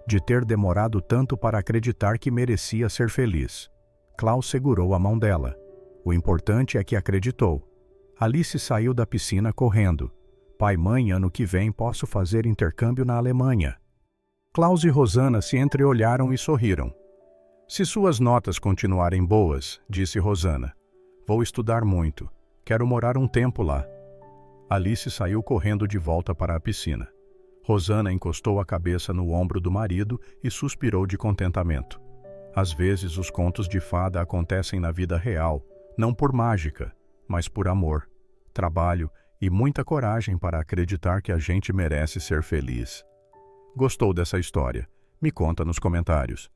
"De ter demorado tanto para acreditar que merecia ser feliz." Klaus segurou a mão dela. "O importante é que acreditou." Alice saiu da piscina correndo. "Pai, mãe, ano que vem posso fazer intercâmbio na Alemanha." Klaus e Rosana se entreolharam e sorriram. "Se suas notas continuarem boas", disse Rosana. "Vou estudar muito. Quero morar um tempo lá." Alice saiu correndo de volta para a piscina. Rosana encostou a cabeça no ombro do marido e suspirou de contentamento. Às vezes os contos de fada acontecem na vida real, não por mágica, mas por amor, trabalho e muita coragem para acreditar que a gente merece ser feliz. Gostou dessa história? Me conta nos comentários.